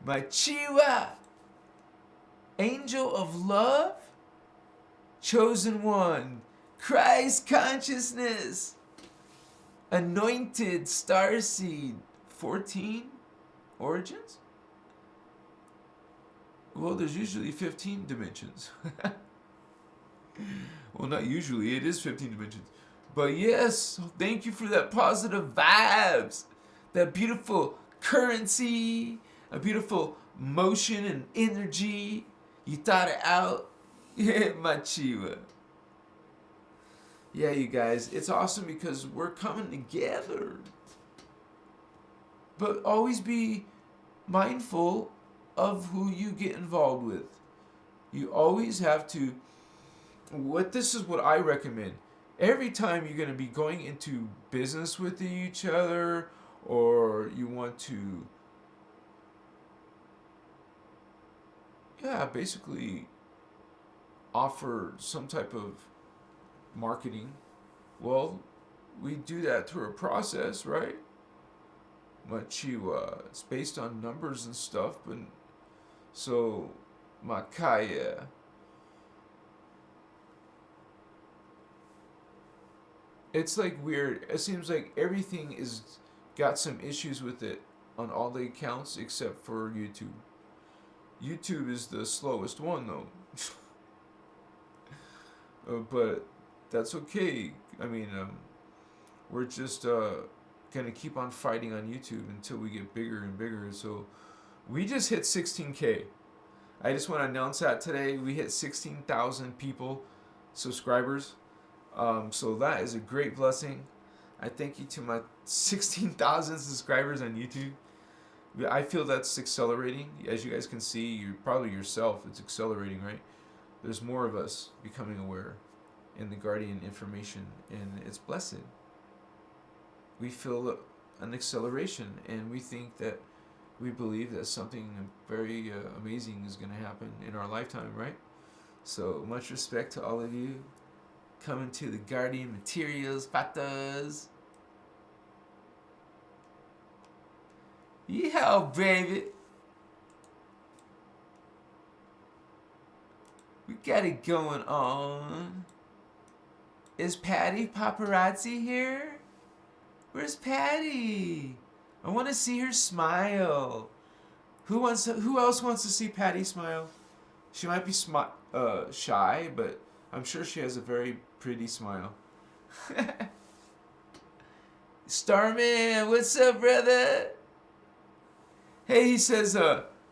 My Chiwa! Angel of Love? Chosen One. Christ Consciousness. Anointed Starseed. 14 origins? Well, there's usually 15 dimensions. Well, not usually. It is 15 dimensions. But yes, thank you for that positive vibes. That beautiful currency. A beautiful motion and energy. You thought it out. Yeah, my Chiwa. Yeah, you guys, it's awesome because we're coming together. But always be mindful of who you get involved with. You always have to, this is what I recommend. Every time you're going to be going into business with each other, or you want to, basically offer some type of marketing, well, we do that through a process, right? It's based on numbers and stuff, but so Makaya. It's like weird. It seems like everything is got some issues with it on all the accounts except for YouTube. YouTube is the slowest one though. But that's okay. I mean, we're just gonna keep on fighting on YouTube until we get bigger and bigger. So we just hit 16K. I just want to announce that today we hit 16,000 people, subscribers. So that is a great blessing. I thank you to my 16,000 subscribers on YouTube. I feel that's accelerating. As you guys can see, you probably yourself, it's accelerating, right? There's more of us becoming aware in the Guardian information, and it's blessed. We feel an acceleration, and we think that we believe that something very amazing is going to happen in our lifetime, right? So much respect to all of you coming to the Guardian materials, patas. Yeehaw, baby. We got it going on. Is Patty Paparazzi here? Where's Patty? I want to see her smile. Who else wants to see Patty smile? She might be shy, but I'm sure she has a very pretty smile. Starman, what's up, brother? Hey, he says,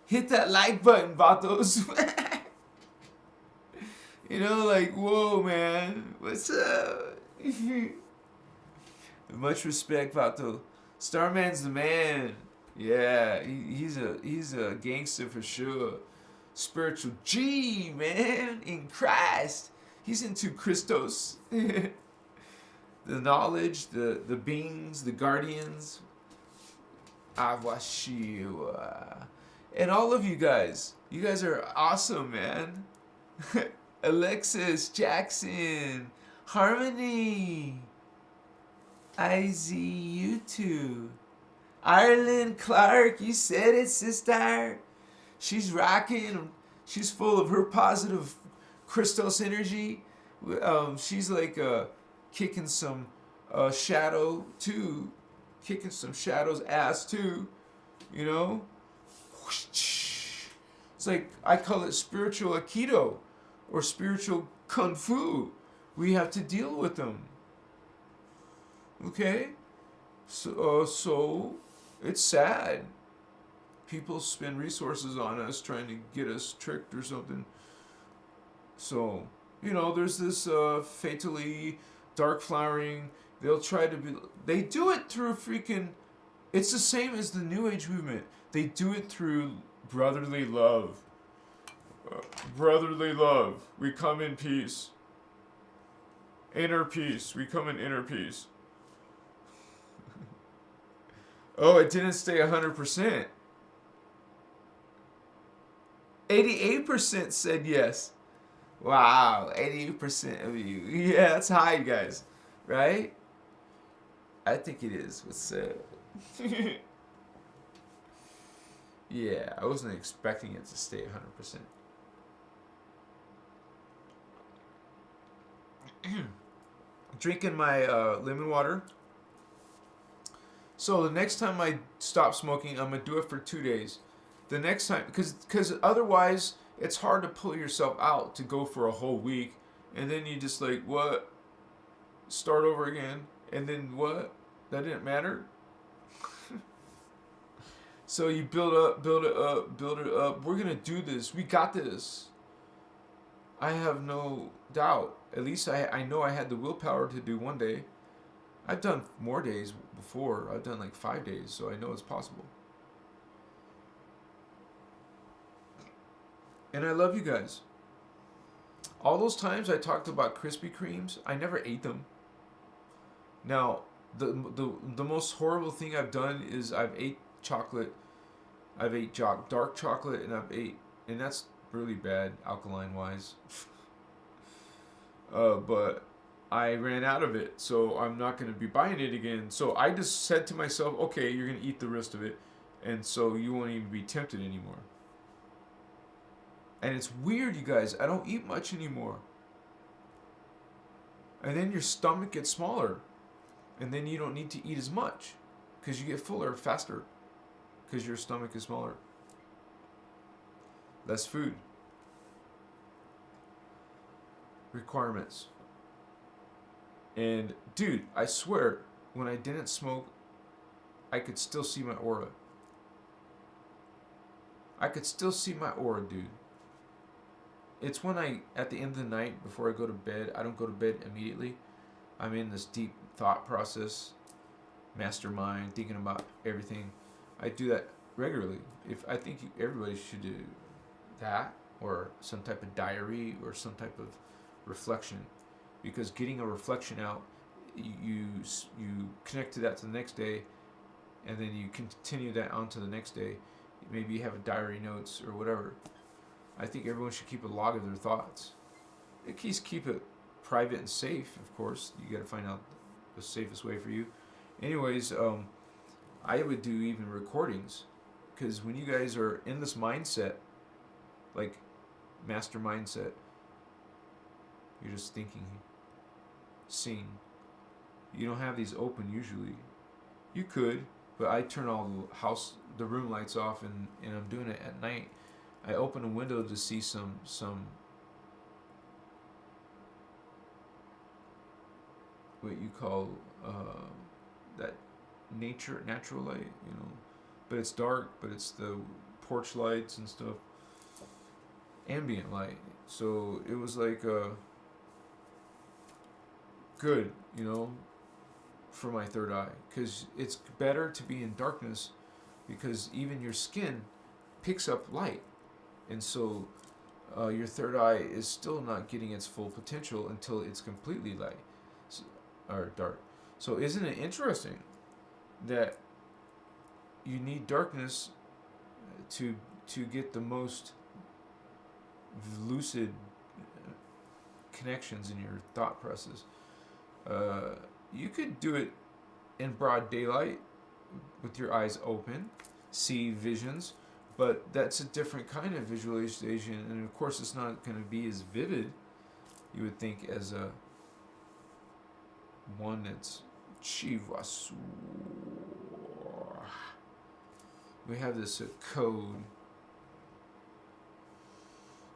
hit that like button, vatos. You know, like, whoa, man. What's up? Much respect, vato. Starman's the man. Yeah, he's a gangster for sure. Spiritual G, man, in Christ. He's into Christos. The knowledge, the beings, the guardians. Awashiwa. And all of you guys. You guys are awesome, man. Alexis, Jackson, Harmony. I see you too. Ireland Clark, you said it, sister. She's rocking. She's full of her positive Christos energy. She's like kicking some shadow too. Kicking some shadow's ass too. You know? It's like, I call it spiritual Aikido or spiritual Kung Fu. We have to deal with them. Okay? So it's sad. People spend resources on us trying to get us tricked or something. So, you know, there's this fatally dark flowering. They'll try to be... They do it through freaking... It's the same as the New Age movement. They do it through brotherly love. Brotherly love. We come in peace. Inner peace. We come in inner peace. Oh, it didn't stay 100%. 88% said yes. Wow, 88% of you. Yeah, that's high, guys. Right? I think it is. What's up? Yeah, I wasn't expecting it to stay 100%. Drinking my lemon water. So the next time I stop smoking, I'm going to do it for 2 days. The next time, because otherwise it's hard to pull yourself out to go for a whole week. And then you just like, what? Start over again. And then what? That didn't matter? So you build it up. We're going to do this. We got this. I have no doubt. At least I know I had the willpower to do 1 day. I've done more days before. I've done like 5 days, so I know it's possible. And I love you guys. All those times I talked about Krispy Kremes, I never ate them. Now, the most horrible thing I've done is I've ate chocolate. I've ate dark chocolate, and that's really bad alkaline wise. But I ran out of it, so I'm not going to be buying it again. So I just said to myself, okay, you're going to eat the rest of it, and so you won't even be tempted anymore. And it's weird, you guys. I don't eat much anymore. And then your stomach gets smaller, and then you don't need to eat as much because you get fuller faster because your stomach is smaller. Less food. Requirements. And dude, I swear, when I didn't smoke, I could still see my aura. I could still see my aura, dude. It's when at the end of the night, before I go to bed, I don't go to bed immediately. I'm in this deep thought process, mastermind, thinking about everything. I do that regularly. I think everybody should do that, or some type of diary, or some type of reflection, because getting a reflection out, you connect to that to the next day, and then you continue that on to the next day. Maybe you have a diary notes or whatever. I think everyone should keep a log of their thoughts. At least keep it private and safe, of course. You got to find out the safest way for you. Anyways, I would do even recordings, because when you guys are in this mindset, like master mindset, you're just thinking, seeing. You don't have these open usually. You could, but I turn all the room lights off, and I'm doing it at night. I open a window to see some what you call that natural light, you know, but it's dark, but it's the porch lights and stuff, ambient light. So it was like good, you know, for my third eye, because it's better to be in darkness, because even your skin picks up light, and so your third eye is still not getting its full potential until it's completely light or dark. So isn't it interesting that you need darkness to get the most lucid connections in your thought process? You could do it in broad daylight with your eyes open, see visions, but that's a different kind of visualization, and of course it's not going to be as vivid, you would think, as a one that's Chivasur. We have this code,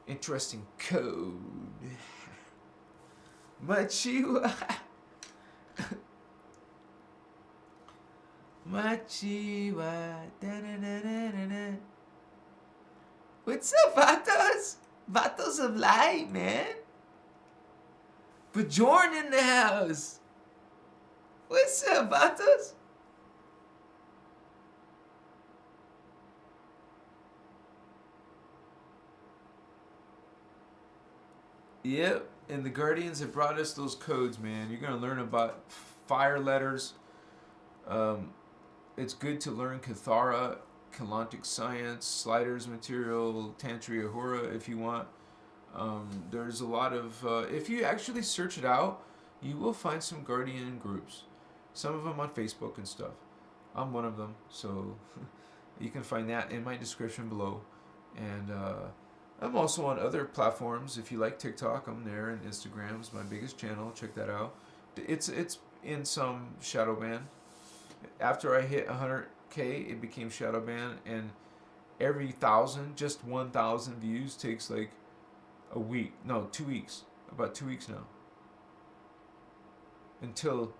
interesting code. Machiwa. Machiwa. Da-da-da-da-da-da. What's up, Vatos? Vatos of light, man. Bjorn in the house. What's up, Vatos? Yep, and the Guardians have brought us those codes, man. You're going to learn about fire letters. It's good to learn Kathara, Kalantic Science, Sliders Material, Tantri Ahura if you want. There's a lot of... if you actually search it out, you will find some Guardian groups. Some of them on Facebook and stuff. I'm one of them, so you can find that in my description below. And I'm also on other platforms. If you like TikTok, I'm there, and Instagram's my biggest channel. Check that out. It's in some shadow ban. After I hit 100K, it became shadow ban, and every 1,000, just 1,000 views takes like a week. No, 2 weeks. About 2 weeks now. Until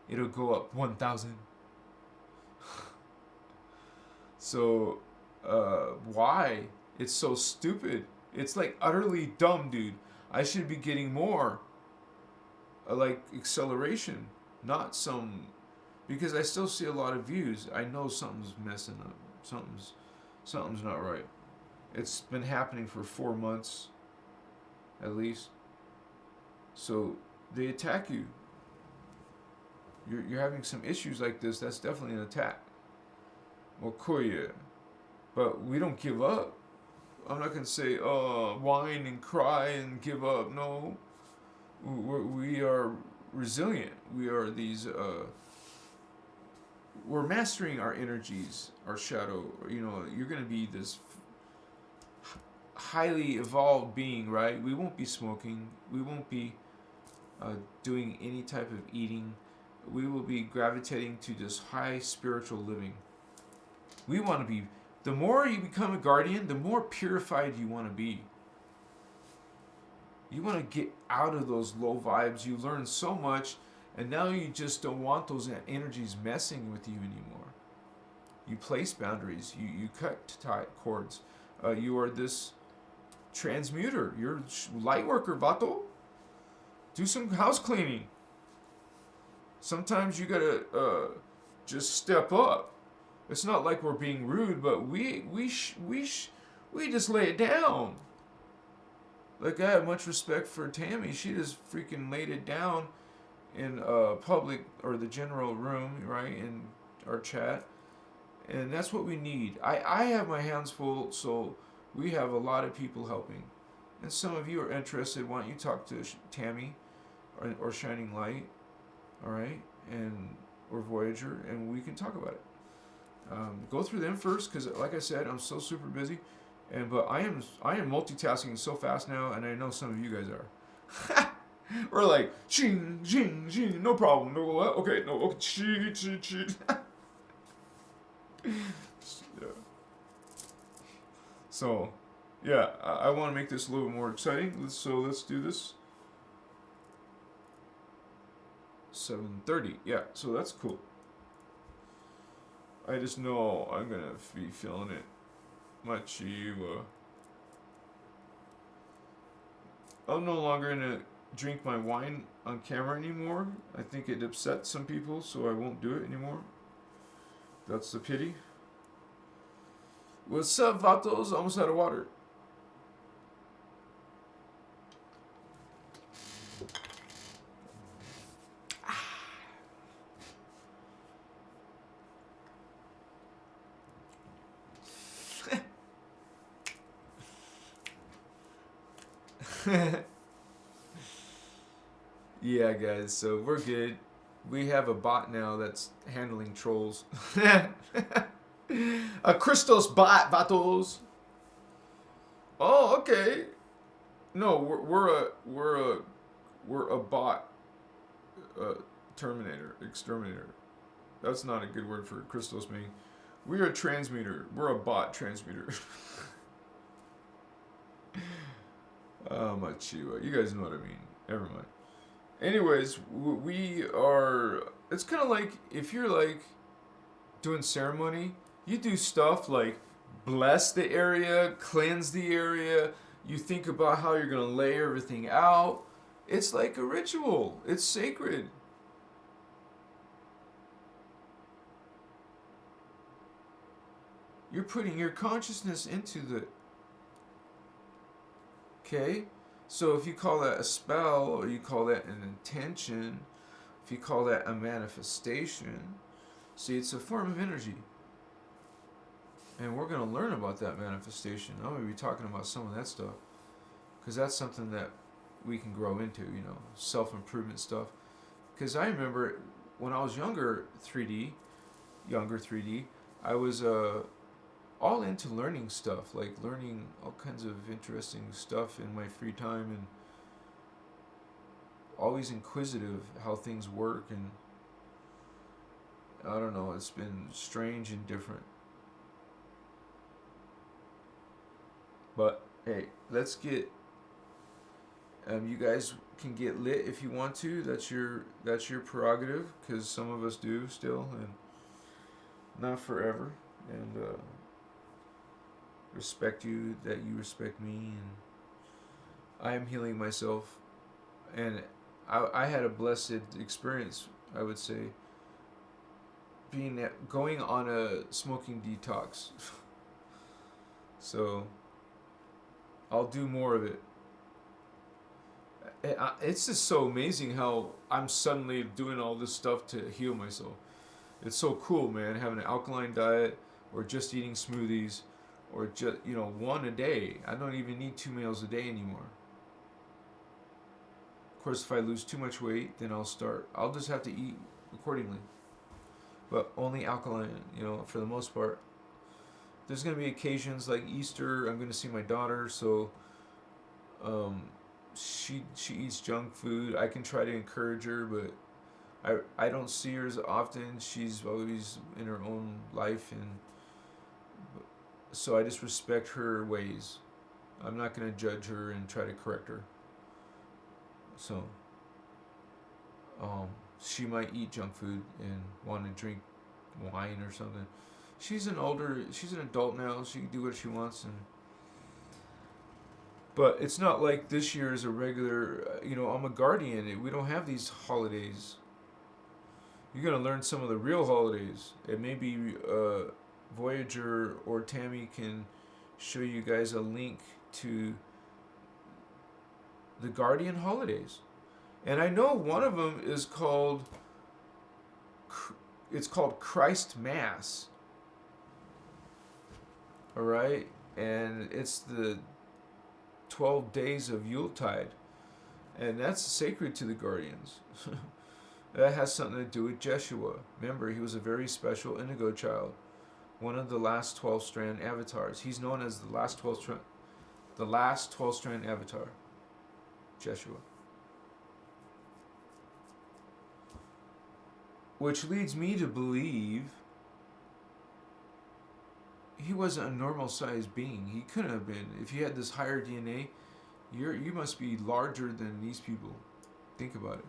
it'll go up 1,000. So, why? It's so stupid. It's like utterly dumb, dude. I should be getting more like acceleration, not some, because I still see a lot of views. I know something's messing up. Something's not right. It's been happening for 4 months at least. So they attack you. You're having some issues like this. That's definitely an attack. Okoye. But we don't give up. I'm not going to say, whine and cry and give up. No. We are resilient. We are these, we're mastering our energies, our shadow. You know, you're going to be this highly evolved being, right? We won't be smoking. We won't be doing any type of eating. We will be gravitating to this high spiritual living. We want to be, the more you become a guardian, the more purified you want to be. You want to get out of those low vibes. You learn so much, and now you just don't want those energies messing with you anymore. You place boundaries. You cut cords. You are this transmuter. You're light worker, vato. Do some house cleaning. Sometimes you gotta just step up. It's not like we're being rude, but we just lay it down. Like, I have much respect for Tammy. She just freaking laid it down in public or the general room, right, in our chat. And that's what we need. I have my hands full, so we have a lot of people helping. And some of you are interested. Why don't you talk to Tammy or Shining Light, all right, and or Voyager, and we can talk about it. Go through them first, because like I said, I'm so super busy, but I am multitasking so fast now, and I know some of you guys are. We're like, ching, ching, ching, no problem, no what? Okay, no, okay, ching, ching, ching. Yeah. So, yeah, I want to make this a little more exciting. Let's do this. 7:30. Yeah, so that's cool. I just know I'm gonna be feeling it. Machiwa. I'm no longer gonna drink my wine on camera anymore. I think it upsets some people, so I won't do it anymore. That's the pity. What's up, Vatos? Almost out of water. Yeah, guys, so we're good. We have a bot now that's handling trolls. A Christos bot, vatos. Oh, okay. No, we're a bot, terminator, exterminator. That's not a good word for Christos me. We're a transmuter. We're a bot transmuter. Oh, my chiwa. You guys know what I mean. Never mind. Anyways, we are... It's kind of like, if you're like doing ceremony, you do stuff like bless the area, cleanse the area. You think about how you're going to lay everything out. It's like a ritual. It's sacred. You're putting your consciousness into the... Okay? So if you call that a spell, or you call that an intention, if you call that a manifestation, see, it's a form of energy. And we're going to learn about that manifestation. I'm going to be talking about some of that stuff, because that's something that we can grow into, you know, self-improvement stuff. Because I remember when I was younger 3D, I was all into learning stuff, like learning all kinds of interesting stuff in my free time, and always inquisitive how things work, and I don't know, it's been strange and different. But hey, let's get you guys can get lit if you want to. That's your prerogative, because some of us do still, and not forever. And respect you that you respect me, and I am healing myself, and I had a blessed experience, I would say, going on a smoking detox. So I'll do more of it. It's just so amazing how I'm suddenly doing all this stuff to heal myself. It's so cool, man, having an alkaline diet, or just eating smoothies, or just, you know, one a day. I don't even need 2 meals a day anymore. Of course, if I lose too much weight, then I'll just have to eat accordingly. But only alkaline, you know, for the most part. There's going to be occasions like Easter, I'm going to see my daughter, so she eats junk food. I can try to encourage her, but I don't see her as often. She's always in her own life, and so I just respect her ways. I'm not going to judge her and try to correct her. So she might eat junk food and want to drink wine or something. she's an adult now. She can do what she wants, but it's not like this year is a regular. I'm a guardian. We don't have these holidays. You're gonna learn some of the real holidays, and maybe Voyager or Tammy can show you guys a link to the Guardian holidays. And I know one of them is called Christ Mass. All right? And it's the 12 days of Yuletide. And that's sacred to the Guardians. That has something to do with Jeshua. Remember, he was a very special indigo child. One of the last 12-strand avatars. He's known as the last 12-strand avatar. Jeshua. Which leads me to believe he wasn't a normal-sized being. He couldn't have been. If you had this higher DNA, you must be larger than these people. Think about it,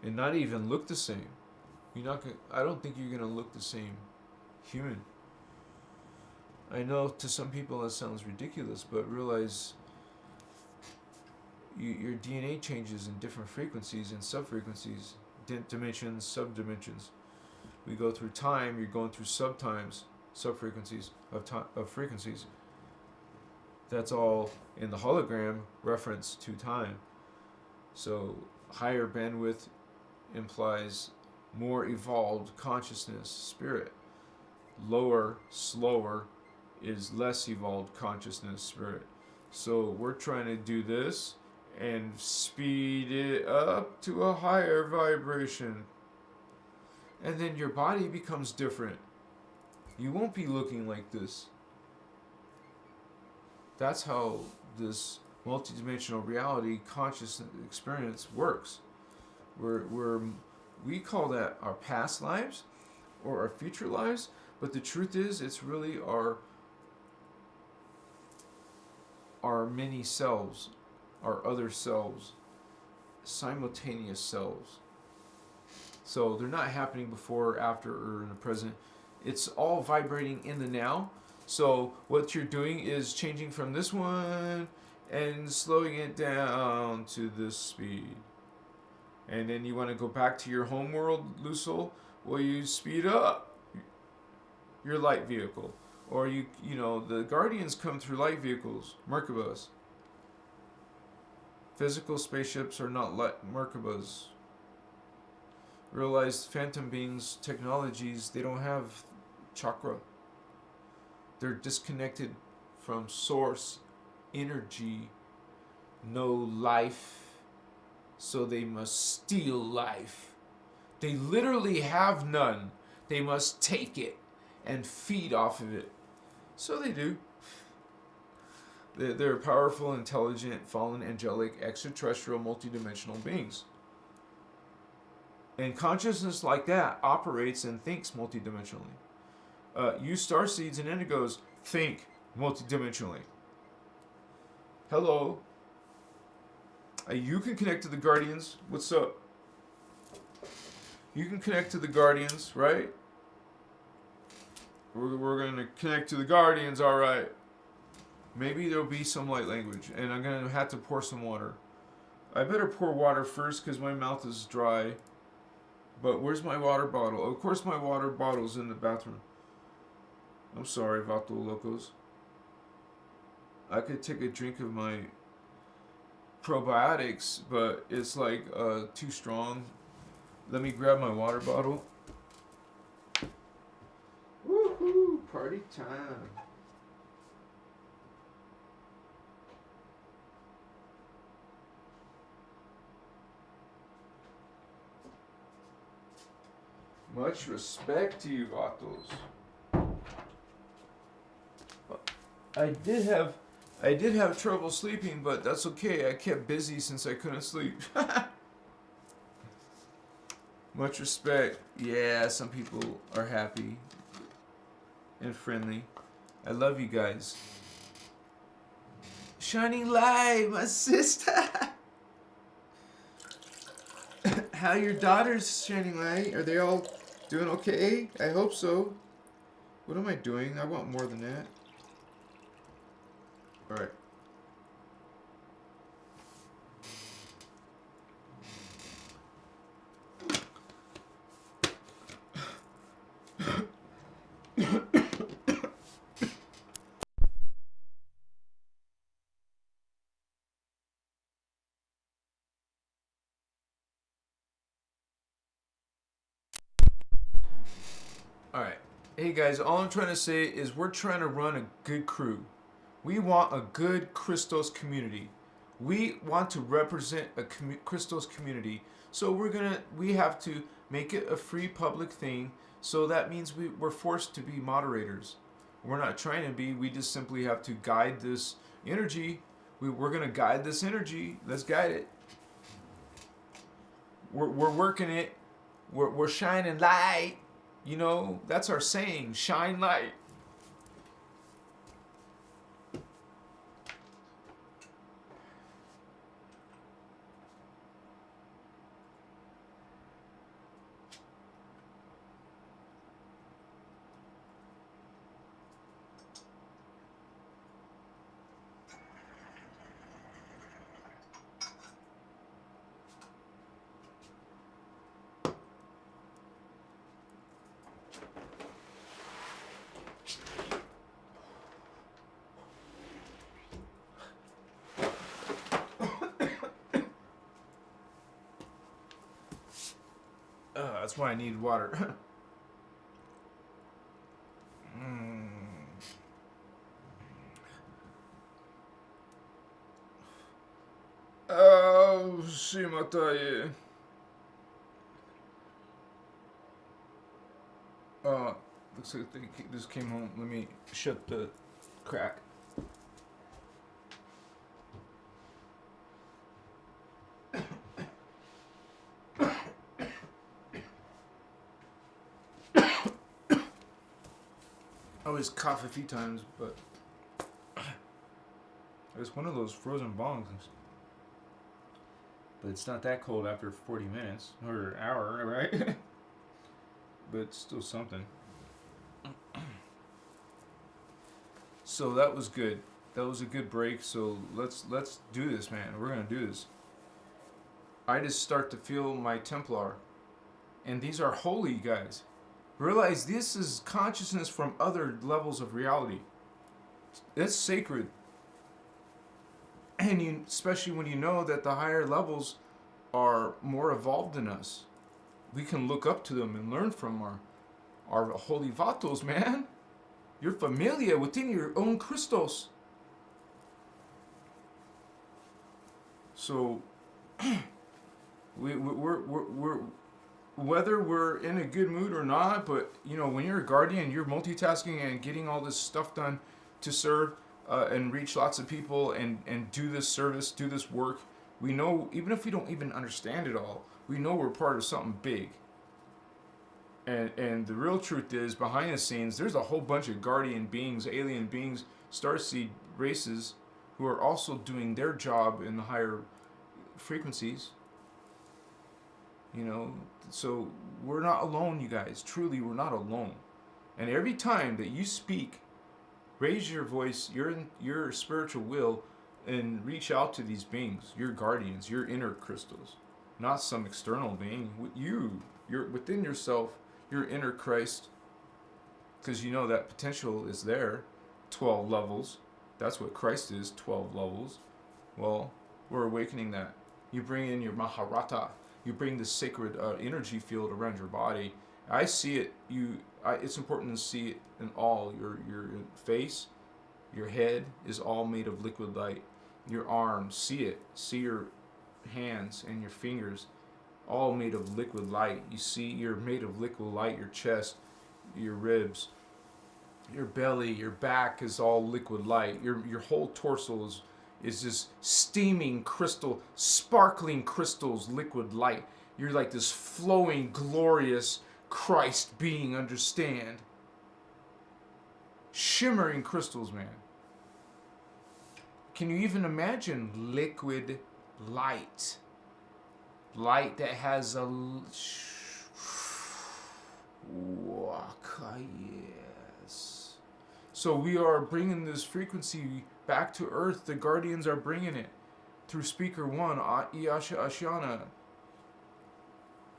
And not even look the same. I don't think you're gonna look the same human. I know to some people that sounds ridiculous, but realize your DNA changes in different frequencies and subfrequencies, dimensions, subdimensions. We go through time. You're going through subtimes, subfrequencies of frequencies. That's all in the hologram reference to time. So higher bandwidth implies more evolved consciousness, spirit. Lower, slower is less evolved consciousness, spirit. So we're trying to do this and speed it up to a higher vibration. And then your body becomes different. You won't be looking like this. That's how this multidimensional reality conscious experience works. We call that our past lives or our future lives, but the truth is it's really our many selves, our other selves, simultaneous selves. So they're not happening before, after, or in the present. It's all vibrating in the now. So what you're doing is changing from this one and slowing it down to this speed. And then you want to go back to your home world, Lucille. Well, you speed up your light vehicle. Or the Guardians come through light vehicles, Merkabahs. Physical spaceships are not Merkabahs. Realize phantom beings, technologies, they don't have chakra. They're disconnected from source, energy, no life. So they must steal life. They literally have none. They must take it and feed off of it. So they do. They're powerful, intelligent, fallen, angelic, extraterrestrial, multidimensional beings. And consciousness like that operates and thinks multidimensionally. You starseeds and indigos think multidimensionally. Hello. You can connect to the Guardians. What's up? You can connect to the Guardians, right? We're going to connect to the Guardians, all right. Maybe there'll be some light language, and I'm going to have to pour some water. I better pour water first because my mouth is dry. But where's my water bottle? Of course my water bottle's in the bathroom. I'm sorry, Vato Locos. I could take a drink of my probiotics, but it's like too strong. Let me grab my water bottle. Woohoo! Party time. Much respect to you, Vatos. I did have trouble sleeping, but that's okay. I kept busy since I couldn't sleep. Much respect. Yeah, some people are happy and friendly. I love you guys. Shining light, my sister. How your daughters shining light? Are they all Doing okay? I hope so. What am I doing? I want more than that. Alright. Alright. Hey guys, all I'm trying to say is we're trying to run a good crew. We want a good Christos community. We want to represent a Christos community. So we have to make it a free public thing. So that means we're forced to be moderators. We're not trying to be, we just simply have to guide this energy. We're going to guide this energy. Let's guide it. We're working it. We're shining light. You know, that's our saying, shine light. That's why I need water. Oh, shimataye. Looks like they just came home. Let me shut the crack. I always cough a few times, but it's one of those frozen bongs. But it's not that cold after 40 minutes or an hour, right? But it's still something. So that was good. That was a good break. So let's do this, man. We're gonna do this. I just start to feel my Templar, and these are holy, guys. Realize this is consciousness from other levels of reality. It's sacred. And you, especially when you know that the higher levels are more evolved than us. We can look up to them and learn from our holy vatos, man. You're familiar within your own Christos. So, we're whether we're in a good mood or not, but you know, when you're a guardian, you're multitasking and getting all this stuff done to serve and reach lots of people and do this service, do this work. We know, even if we don't even understand it all, we know we're part of something big. And the real truth is, behind the scenes, there's a whole bunch of guardian beings, alien beings, starseed races who are also doing their job in the higher frequencies. You know, so we're not alone, you guys. Truly, we're not alone. And every time that you speak, raise your voice, your spiritual will, and reach out to these beings, your guardians, your inner crystals, not some external being. You're within yourself, your inner Christ, because you know that potential is there. 12 levels. That's what Christ is, 12 levels. Well, we're awakening that. You bring in your Maharata. You bring the sacred energy field around your body. I see it. It's important to see it in all. Your face, your head is all made of liquid light. Your arms, see it. See your hands and your fingers, all made of liquid light. You see, you're made of liquid light. Your chest, your ribs, your belly, your back is all liquid light. Your whole torso is just steaming crystal, sparkling crystals, liquid light. You're like this flowing, glorious Christ being, understand? Shimmering crystals, man. Can you even imagine liquid light? Light that has Yes. So we are bringing this frequency back to Earth. The Guardians are bringing it through Speaker 1, Iasha Ashana.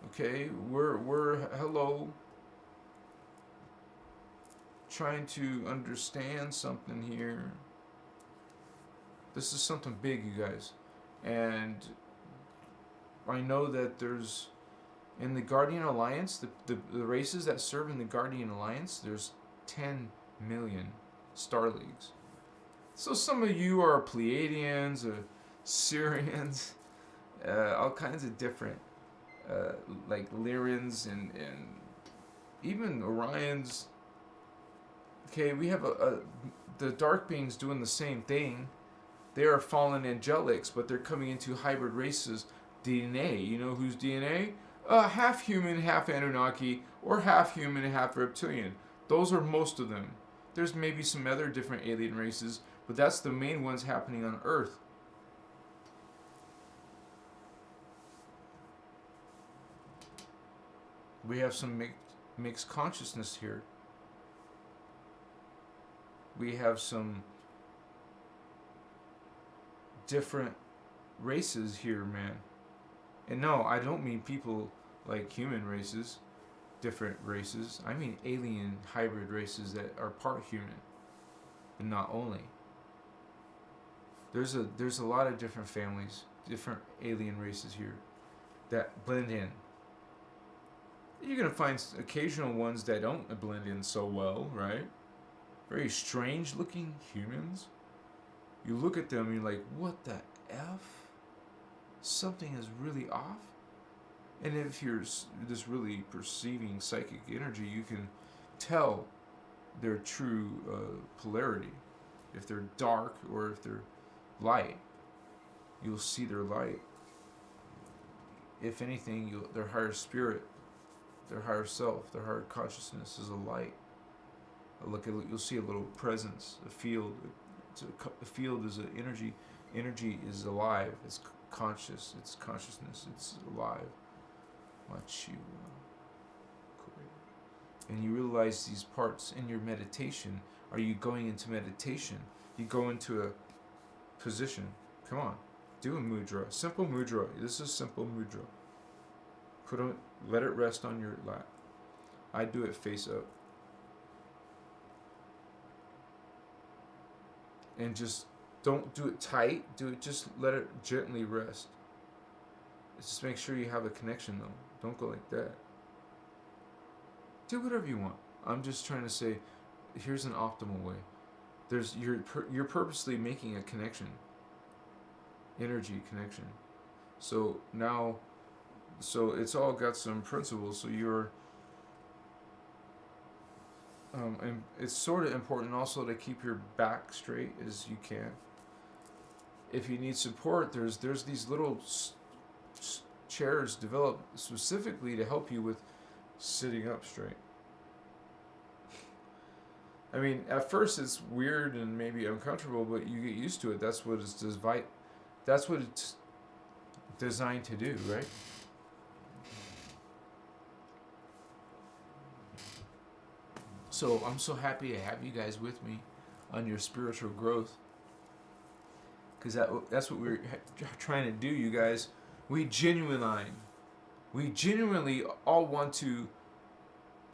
Okay, we're hello, trying to understand something here. This is something big, you guys. And I know that there's, in the Guardian Alliance, the races that serve in the Guardian Alliance, there's 10 million star leagues. So some of you are Pleiadians, or Syrians, all kinds of different, like Lyrans and even Orions. Okay, we have the dark beings doing the same thing. They are fallen angelics, but they're coming into hybrid races DNA. You know whose DNA? Half human, half Anunnaki, or half human and half reptilian. Those are most of them. There's maybe some other different alien races, but that's the main ones happening on Earth. We have some mixed consciousness here. We have some different races here, man. And no, I don't mean people like human races, different races. I mean alien hybrid races that are part human, but not only. There's a lot of different families, different alien races here that blend in. You're gonna find occasional ones that don't blend in so well, right? Very strange looking humans. You look at them and you're like, what the F? Something is really off. And if you're just really perceiving psychic energy, you can tell their true polarity. If they're dark or if they're light, you'll see their light. If anything, their higher spirit, their higher self, their higher consciousness is a light. You'll see a little presence, a field. A field is an energy. Energy is alive. It's conscious. It's consciousness. It's alive. And you realize these parts in your meditation. Are you going into meditation? You go into a position. Come on, do a mudra. Simple mudra. This is simple mudra. Let it rest on your lap. I do it face up. And just don't do it tight. Just let it gently rest. Just make sure you have a connection though. Don't go like that. Do whatever you want. I'm just trying to say, here's an optimal way. You're purposely making a connection. Energy connection. So now, it's all got some principles. So and it's sort of important also to keep your back straight as you can. If you need support, there's these little chairs developed specifically to help you with sitting up straight. I mean, at first it's weird and maybe uncomfortable, but you get used to it. That's what it's designed to do, right? So I'm so happy to have you guys with me on your spiritual growth, because that's what we're trying to do, you guys. We genuinely all want to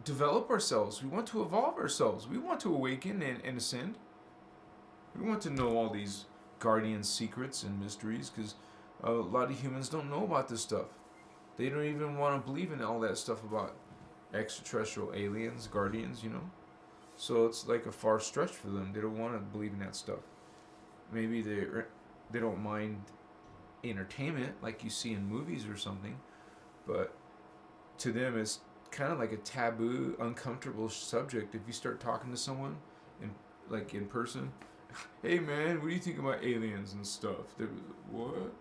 develop ourselves. We want to evolve ourselves. We want to awaken and ascend. We want to know all these guardian secrets and mysteries, because a lot of humans don't know about this stuff. They don't even want to believe in all that stuff about extraterrestrial aliens, guardians, you know. So it's like a far stretch for them. They don't want to believe in that stuff. Maybe they don't mind entertainment like you see in movies or something, but to them it's kind of like a taboo, uncomfortable subject. If you start talking to someone in person, hey man, what do you think about aliens and stuff? They're, what are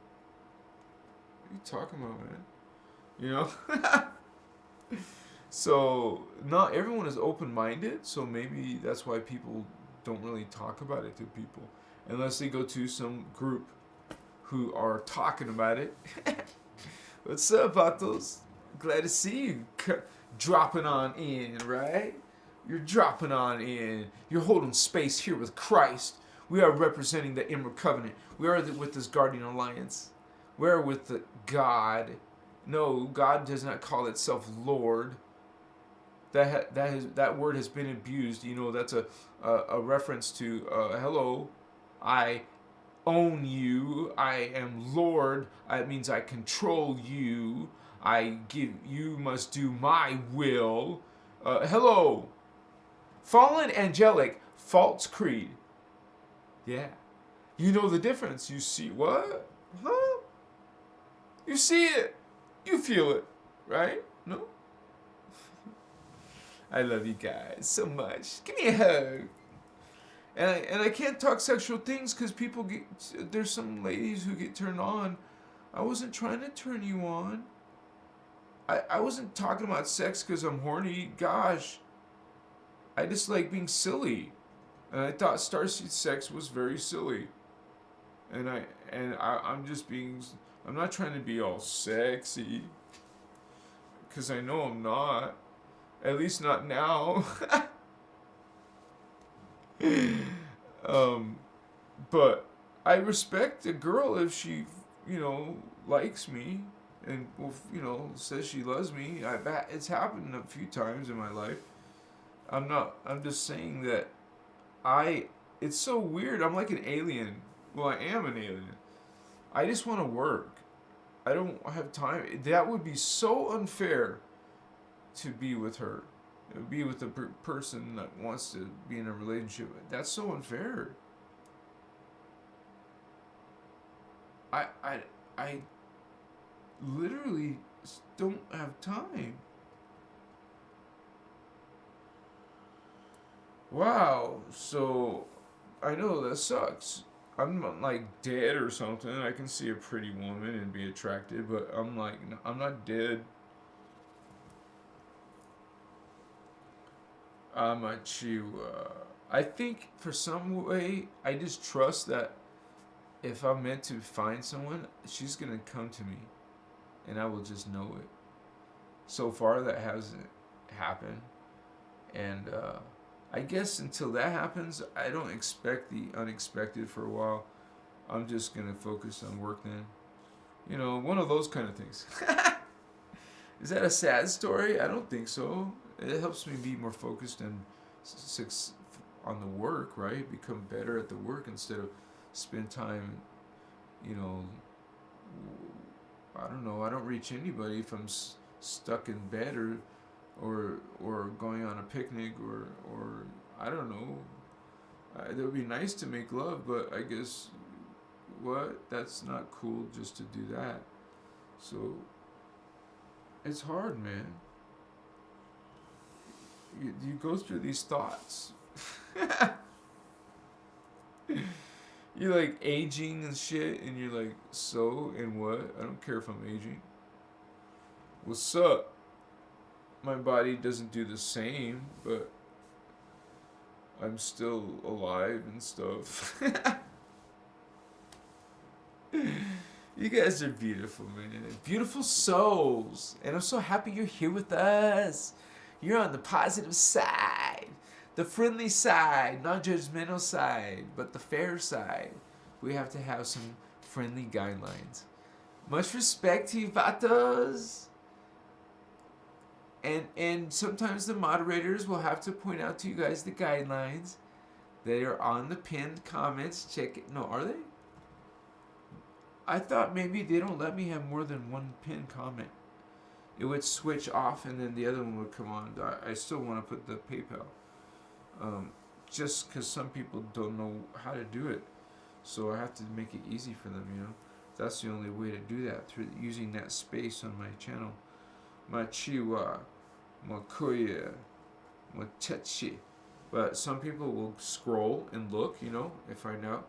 you talking about, man? You know. So not everyone is open-minded, so maybe that's why people don't really talk about it to people unless they go to some group who are talking about it. What's up, Vatos? Glad to see you. dropping on in, right? You're dropping on in. You're holding space here with Christ. We are representing the Emerald Covenant. We are with this Guardian Alliance. We are with the God. No, God does not call itself Lord. That word has been abused. You know, that's a reference to hello, I own you. I am Lord. It means I control you. You must do my will. Hello, fallen angelic, false creed. Yeah, you know the difference. You see what? Huh? You see it. You feel it, right? No. I love you guys so much. Give me a hug. And I can't talk sexual things because people get. There's some ladies who get turned on. I wasn't trying to turn you on. I wasn't talking about sex because I'm horny. Gosh. I just like being silly. And I thought Starseed sex was very silly. I'm just being. I'm not trying to be all sexy. Because I know I'm not. At least not now. But I respect a girl if she, likes me and, says she loves me. It's happened a few times in my life. I'm just saying that it's so weird. I'm like an alien. Well, I am an alien. I just want to work. I don't have time. That would be so unfair to be with her. Be with a person that wants to be in a relationship. That's so unfair. I literally don't have time. Wow. So I know that sucks. I'm not like dead or something. I can see a pretty woman and be attracted, but I'm not dead. I'm a Chihuahua. I think for some way, I just trust that if I'm meant to find someone, she's going to come to me. And I will just know it. So far, that hasn't happened. And I guess until that happens, I don't expect the unexpected for a while. I'm just going to focus on work then. One of those kind of things. Is that a sad story? I don't think so. It helps me be more focused and on the work, right? Become better at the work instead of spend time, I don't know. I don't reach anybody if I'm stuck in bed or going on a picnic or I don't know. It would be nice to make love, but I guess that's not cool just to do that. So it's hard, man. You go through these thoughts. You're like aging and shit, and you're like, so, and what? I don't care if I'm aging. What's up? My body doesn't do the same, but I'm still alive and stuff. You guys are beautiful, man. Beautiful souls. And I'm so happy you're here with us. You're on the positive side. The friendly side. Not judgmental side, but the fair side. We have to have some friendly guidelines. Much respect to you, vatos. And sometimes the moderators will have to point out to you guys the guidelines. They are on the pinned comments. Check it. No, are they? I thought maybe they don't let me have more than one pinned comment. It would switch off and then the other one would come on. I still want to put the PayPal. Just because some people don't know how to do it. So I have to make it easy for them, That's the only way to do that, through using that space on my channel. Machiwa, Makoya, Matechi. But some people will scroll and look, and find out.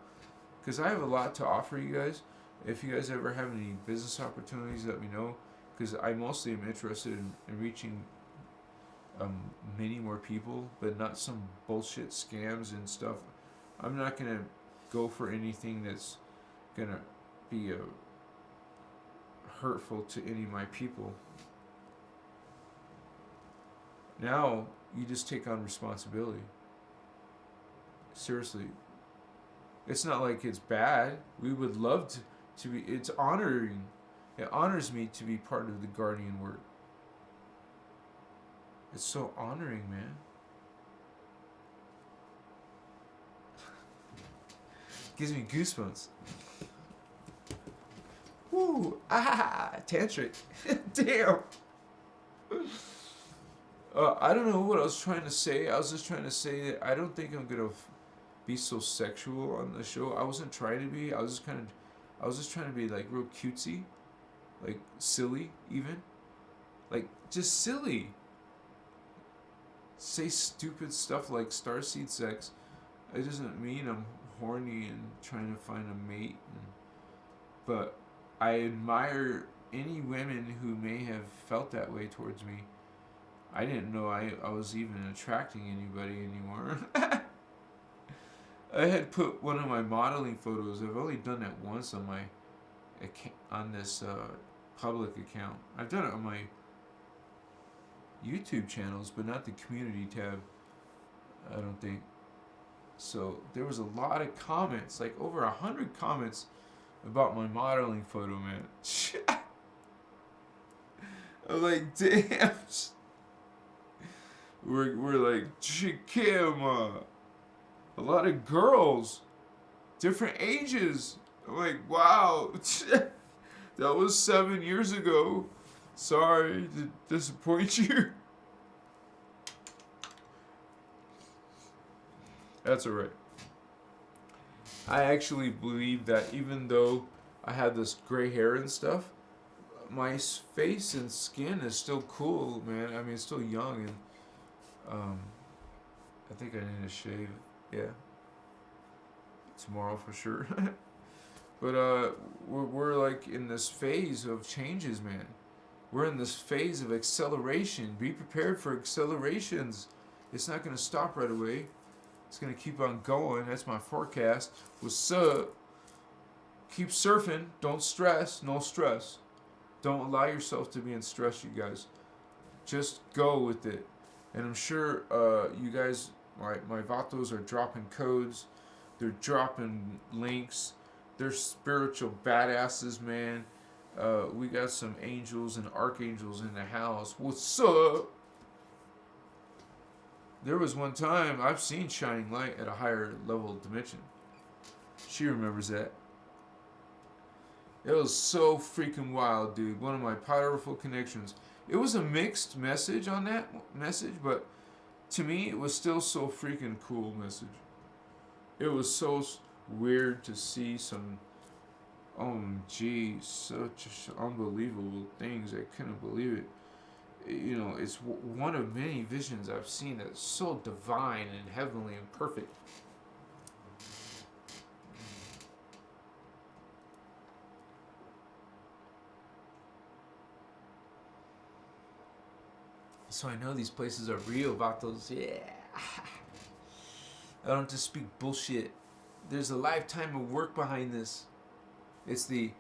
Because I have a lot to offer you guys. If you guys ever have any business opportunities, let me know. Because I mostly am interested in reaching many more people, but not some bullshit scams and stuff. I'm not going to go for anything that's going to be hurtful to any of my people. Now you just take on responsibility. Seriously. It's not like it's bad. We would love to be, it's honoring. It honors me to be part of the guardian work. It's so honoring, man. Gives me goosebumps. Woo! Ah! Tantric. Damn! I don't know what I was trying to say. I was just trying to say that I don't think I'm gonna be so sexual on the show. I wasn't trying to be. I was just trying to be like real cutesy, like silly even, like just silly. Say stupid stuff like starseed sex. It doesn't mean I'm horny and trying to find a mate. But I admire any women who may have felt that way towards me. I didn't know I was even attracting anybody anymore. I had put one of my modeling photos. I've only done that once on my on this public account. I've done it on my YouTube channels, but not the community tab. I don't think. So there was a lot of comments, like over 100 comments about my modeling photo, man. I'm like, damn. We're like, Chikima. A lot of girls, different ages. I'm like, wow. That was 7 years ago. Sorry to disappoint you. That's alright. I actually believe that even though I had this gray hair and stuff, my face and skin is still cool, man. I mean, it's still young, and I think I need to shave. Yeah, tomorrow for sure. But we're like in this phase of changes, man. We're in this phase of acceleration. Be prepared for accelerations. It's not gonna stop right away. It's gonna keep on going. That's my forecast. What's up? Keep surfing. Don't stress. No stress. Don't allow yourself to be in stress, you guys. Just go with it. And I'm sure you guys, my vatos are dropping codes. They're dropping links. They're spiritual badasses, man. We got some angels and archangels in the house. What's up? There was one time I've seen shining light at a higher level dimension. She remembers that. It was so freaking wild, dude. One of my powerful connections. It was a mixed message on that message, but to me, it was still so freaking cool message. It was so weird to see some, such unbelievable things. I couldn't believe it. You know, it's one of many visions I've seen that's so divine and heavenly and perfect. So I know these places are real, vatos. Yeah. I don't just speak bullshit. There's a lifetime of work behind this. It's the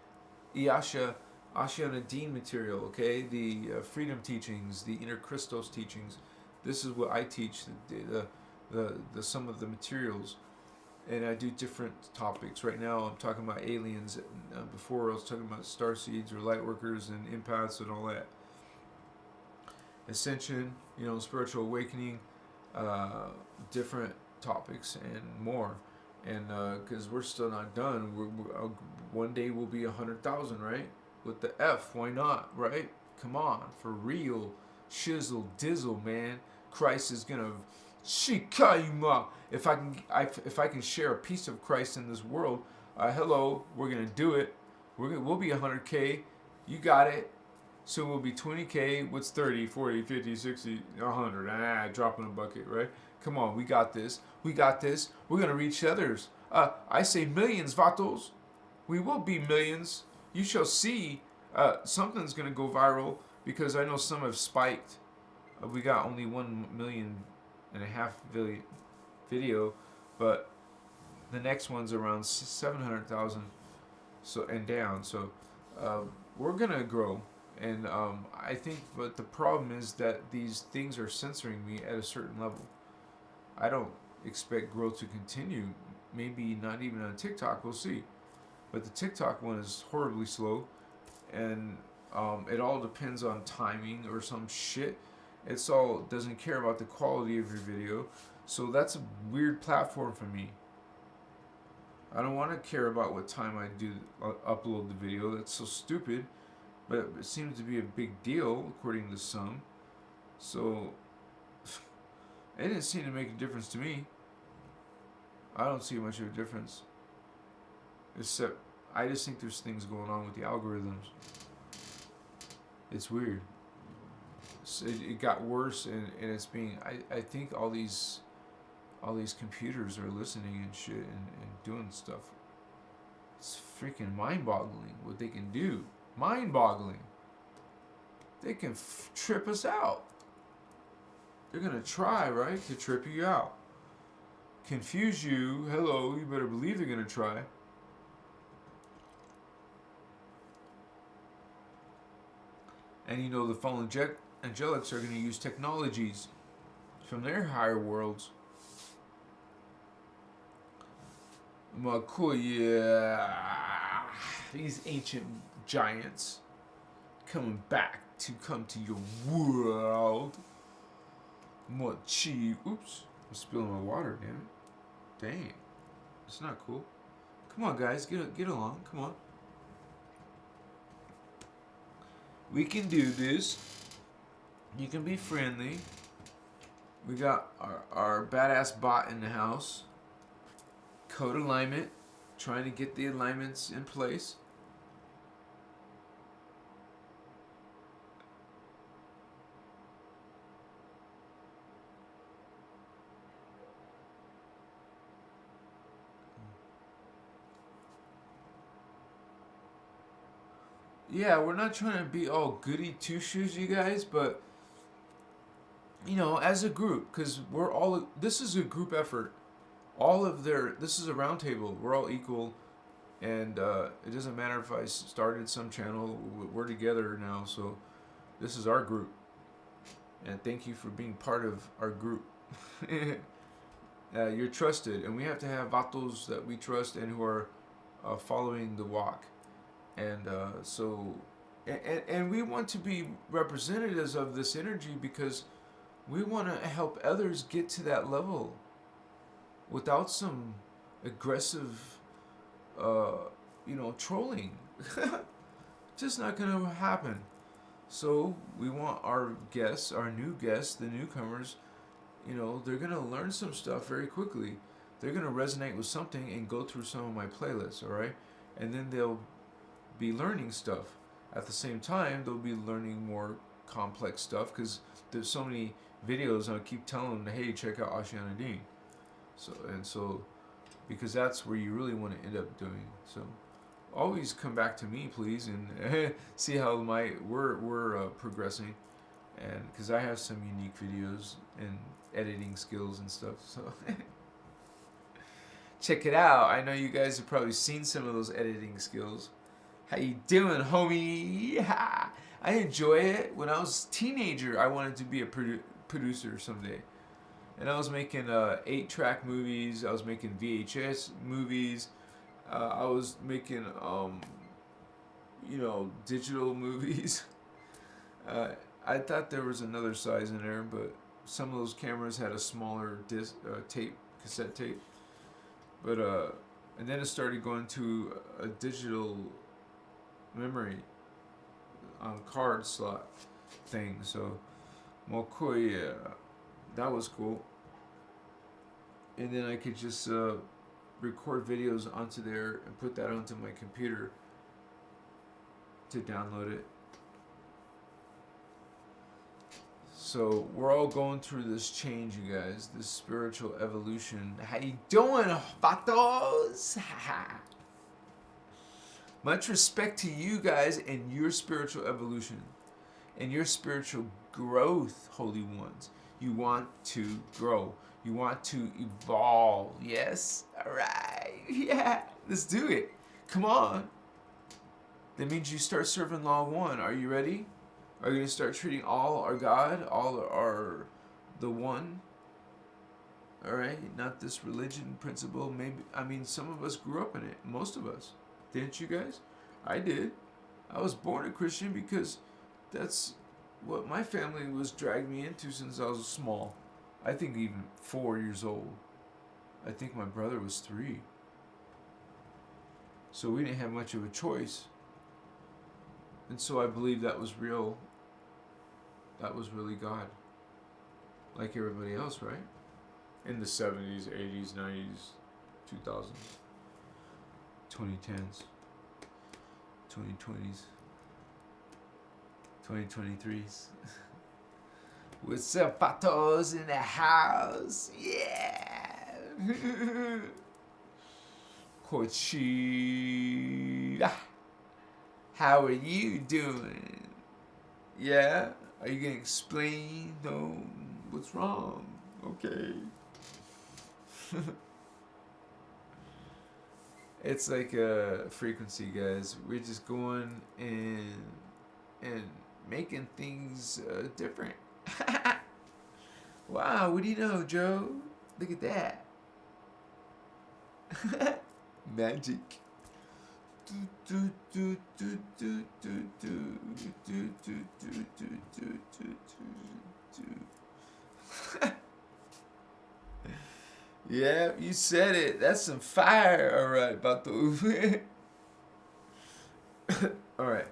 Ashiana Dean material, okay? The freedom teachings, the innerchristos teachings. This is what I teach, the some of the materials. And I do different topics. Right now I'm talking about aliens. Before I was talking about starseeds or light workers and empaths and all that. Ascension, spiritual awakening, different topics and more. And because we're still not done, one day we'll be 100,000, right? With the F, why not, right? Come on, for real, shizzle dizzle, man. Christ is gonna shikayuma. If I can share a piece of Christ in this world, hello, we're gonna do it. We'll be 100K. You got it. So we'll be 20K. What's 30, 40, 50, 60, 100? Drop in a bucket, right? Come on, we got this. We got this. We're going to reach others. I say millions, vatos. We will be millions. You shall see. Something's going to go viral because I know some have spiked. We got only 1.5 million video, but the next one's around 700,000 and down. So we're going to grow. And I think, but the problem is that these things are censoring me at a certain level. I don't expect growth to continue. Maybe not even on TikTok. We'll see. But the TikTok one is horribly slow, and it all depends on timing or some shit. It's all doesn't care about the quality of your video, so that's a weird platform for me. I don't want to care about what time I do upload the video. That's so stupid, but it seems to be a big deal according to some. So it didn't seem to make a difference to me. I don't see much of a difference. Except, I just think there's things going on with the algorithms. It's weird. It got worse, and it's being. I think all these computers are listening and shit and doing stuff. It's freaking mind-boggling what they can do. Mind-boggling. They can trip us out. They're gonna try, right, to trip you out. Confuse you. Hello, you better believe they're gonna try. And you know the fallen angelics are going to use technologies from their higher worlds. Makuya, these ancient giants coming back to come to your world. Mochi, oops, I'm spilling my water, damn it. Dang, it's not cool. Come on, guys, get along. Come on. We can do this. You can be friendly. We got our badass bot in the house. Code alignment. Trying to get the alignments in place. Yeah, we're not trying to be all goody two-shoes, you guys, but, you know, as a group, because we're all, this is a group effort. This is a round table. We're all equal, and it doesn't matter if I started some channel, we're together now, so this is our group. And thank you for being part of our group. You're trusted, and we have to have vatos that we trust and who are following the walk. And and we want to be representatives of this energy because we want to help others get to that level without some aggressive, trolling. Just not going to happen. So we want our guests, our new guests, the newcomers, they're going to learn some stuff very quickly. They're going to resonate with something and go through some of my playlists, all right? And then they'll be learning stuff. At the same time, they'll be learning more complex stuff because there's so many videos. I keep telling them, hey, check out Ashiana Dean. So because that's where you really want to end up doing. So always come back to me, please, and see how we're progressing, and because I have some unique videos and editing skills and stuff. So check it out. I know you guys have probably seen some of those editing skills. How you doing, homie? I enjoy it. When I was a teenager, I wanted to be a producer someday. And I was making 8-track movies. I was making VHS movies. I was making, digital movies. I thought there was another size in there, but some of those cameras had a smaller cassette tape. But, and then it started going to a digital memory card slot thing. So Mokoya, that was cool. And then I could just record videos onto there and put that onto my computer to download it. So we're all going through this change, you guys, this spiritual evolution. How you doing, vatos? Much respect to you guys and your spiritual evolution and your spiritual growth, holy ones. You want to grow. You want to evolve. Yes? All right. Yeah. Let's do it. Come on. That means you start serving law one. Are you ready? Are you going to start treating all our God, all our the one? All right, not this religion principle. Maybe, I mean, some of us grew up in it. Most of us. Didn't you guys? I did. I was born a Christian because that's what my family was dragging me into since I was small. I think even 4 years old. I think my brother was 3. So we didn't have much of a choice. And so I believe that was real. That was really God. Like everybody else, right? In the 70s, 80s, 90s, 2000s, 2010s, 2020s, 2023s. What's up, patos in the house? Yeah! Coachie. How are you doing? Yeah? Are you gonna explain? No? What's wrong? Okay. It's like a frequency, guys. We're just going and making things different. Wow, what do you know, Joe? Look at that. Magic. Yeah, you said it. That's some fire. All right, Bato. All right.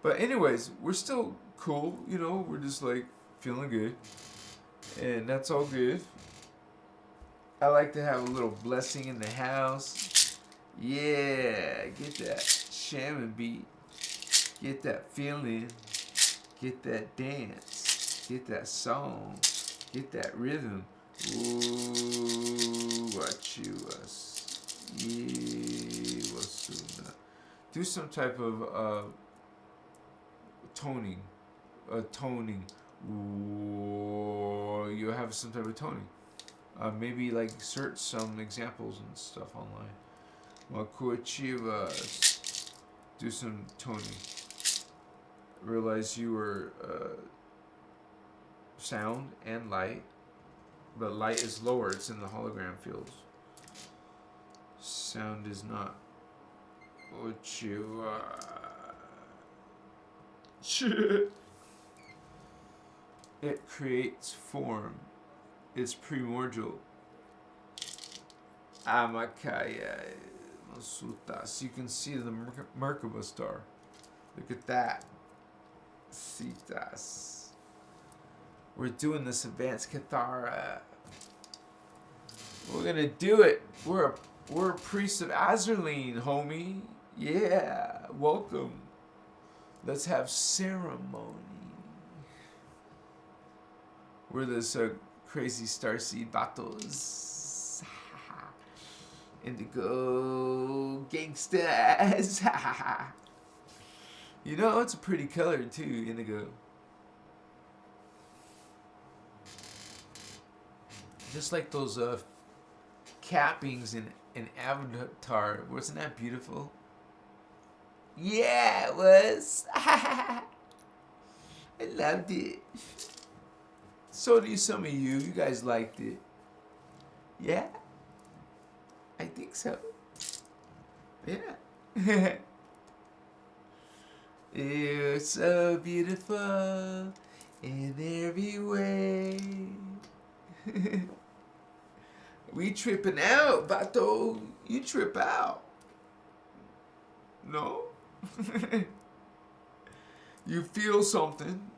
But anyways, we're still cool. You know, we're just like feeling good. And that's all good. I like to have a little blessing in the house. Yeah, get that shaman beat. Get that feeling. Get that dance. Get that song. Get that rhythm. Ooh, what you was. Yeah, was do some type of toning. Toning. Ooh, you have some type of toning. Maybe like search some examples and stuff online. Makuachivas. Do some toning. Realize you were sound and light. But light is lower, it's in the hologram fields. Sound is not. It creates form. It's primordial. Amakaya Masutas. You can see the Merkaba star. Look at that. Sitas. We're doing this advanced Kathara. We're gonna do it. We're a priest of Azerline, homie. Yeah, welcome. Let's have ceremony. We're this crazy starseed battles. Indigo gangsters. You know, it's a pretty color too, indigo. Just like those cappings in Avatar. Wasn't that beautiful? Yeah, it was. I loved it. So do some of you. You guys liked it. Yeah? I think so. Yeah. You're so beautiful in every way. We tripping out, Bato. You trip out. No? You feel something.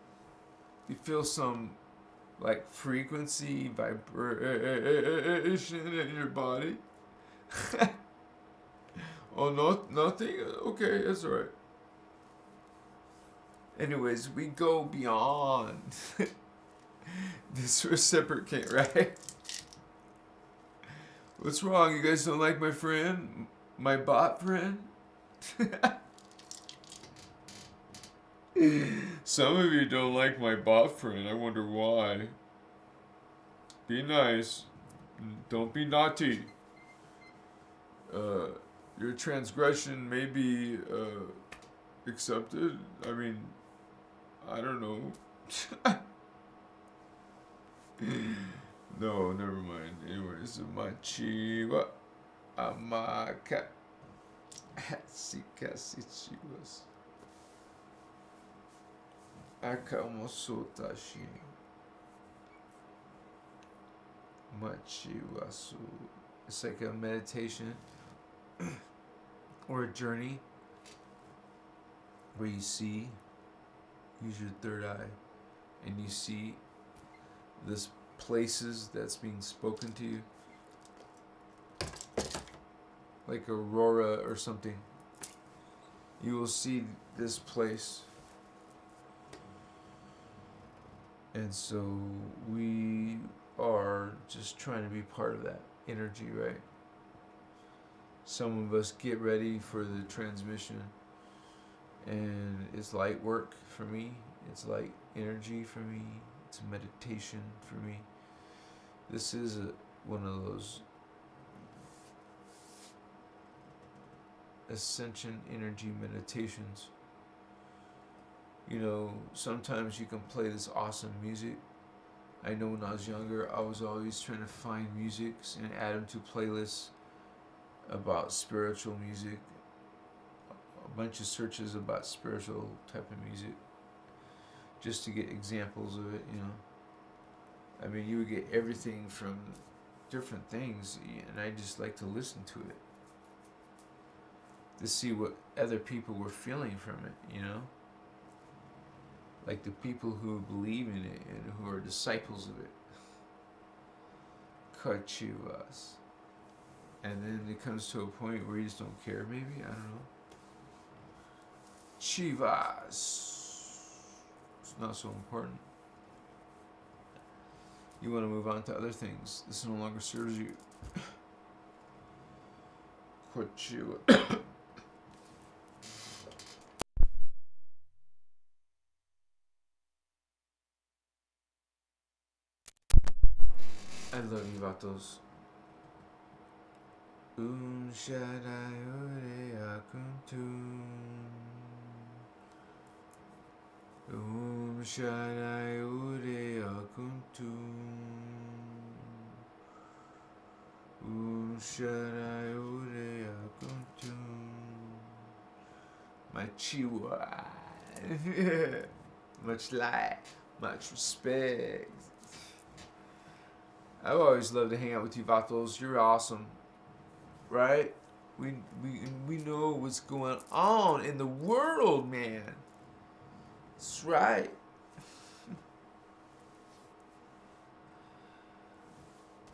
You feel some, like, frequency, vibration in your body. Oh, no, nothing? Okay, that's all right. Anyways, we go beyond this reciprocate, right? What's wrong? You guys don't like my friend? My bot friend? Some of you don't like my bot friend. I wonder why. Be nice. Don't be naughty. Your transgression may be accepted. I mean, I don't know. No, never mind. Anyways, Machiwa Amaka Sikasichivas Akamosotashi Machiwasu. It's like a meditation or a journey where you see, use your third eye, and you see this places that's being spoken to you, like aurora or something. You will see this place, and so we are just trying to be part of that energy, right? Some of us get ready for the transmission, and it's light work for me, it's light energy for me, it's meditation for me. This is one of those Ascension energy meditations. You know, sometimes you can play this awesome music. I know when I was younger, I was always trying to find music and add them to playlists about spiritual music. A bunch of searches about spiritual type of music, just to get examples of it, you know. I mean, you would get everything from different things, and I just like to listen to it, to see what other people were feeling from it, you know? Like the people who believe in it and who are disciples of it. Kachivas. And then it comes to a point where you just don't care, maybe? I don't know. Chivas. It's not so important. You want to move on to other things. This no longer serves you. Kochiwa. I love you, Vatos. Shaddai Ure Akuntum. Shaddai Ure Akuntum. Shaddai Ure Akuntum. My Chiwa. Much light, much respect. I've always loved to hang out with you, Vatos. You're awesome, right? We know what's going on in the world, man. That's right.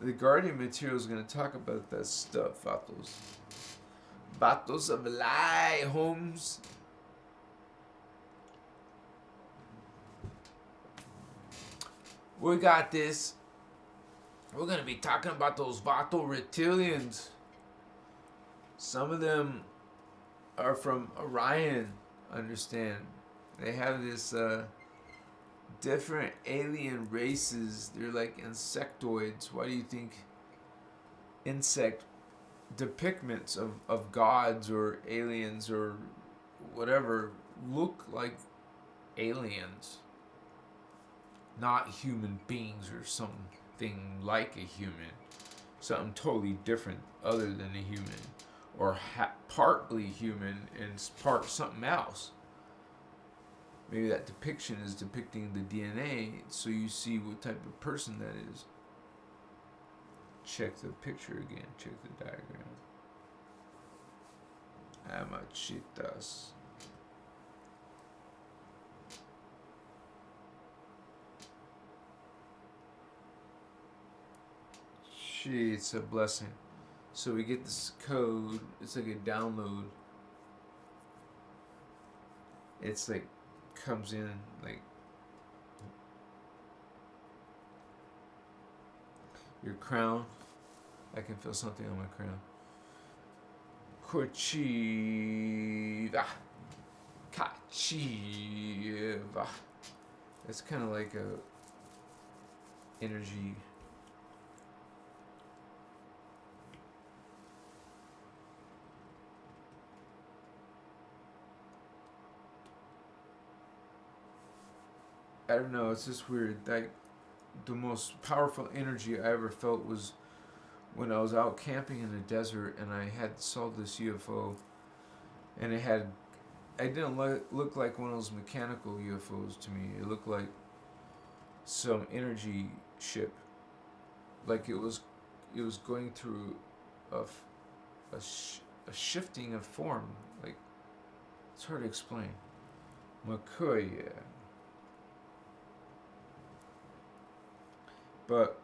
The Guardian material is going to talk about that stuff, Vatos. Vatos of light, Holmes. We got this. We're going to be talking about those Vato reptilians. Some of them are from Orion, understand. They have this different alien races. They're like insectoids. Why do you think insect depictments of gods or aliens or whatever look like aliens? Not human beings or something like a human, something totally different other than a human, or partly human and part something else. Maybe that depiction is depicting the DNA, so you see what type of person that is. Check the picture again, check the diagram. Amachitas. Gee, it's a blessing. So we get this code. It's like a download. It's like comes in like your crown. I can feel something on my crown. Kochiva. Kachiva. It's kind of like a energy. I don't know, it's just weird. Like, the most powerful energy I ever felt was when I was out camping in the desert and I had saw this UFO, and it didn't look like one of those mechanical UFOs to me. It looked like some energy ship. Like it was going through a shifting of form. Like, it's hard to explain. Makoya. But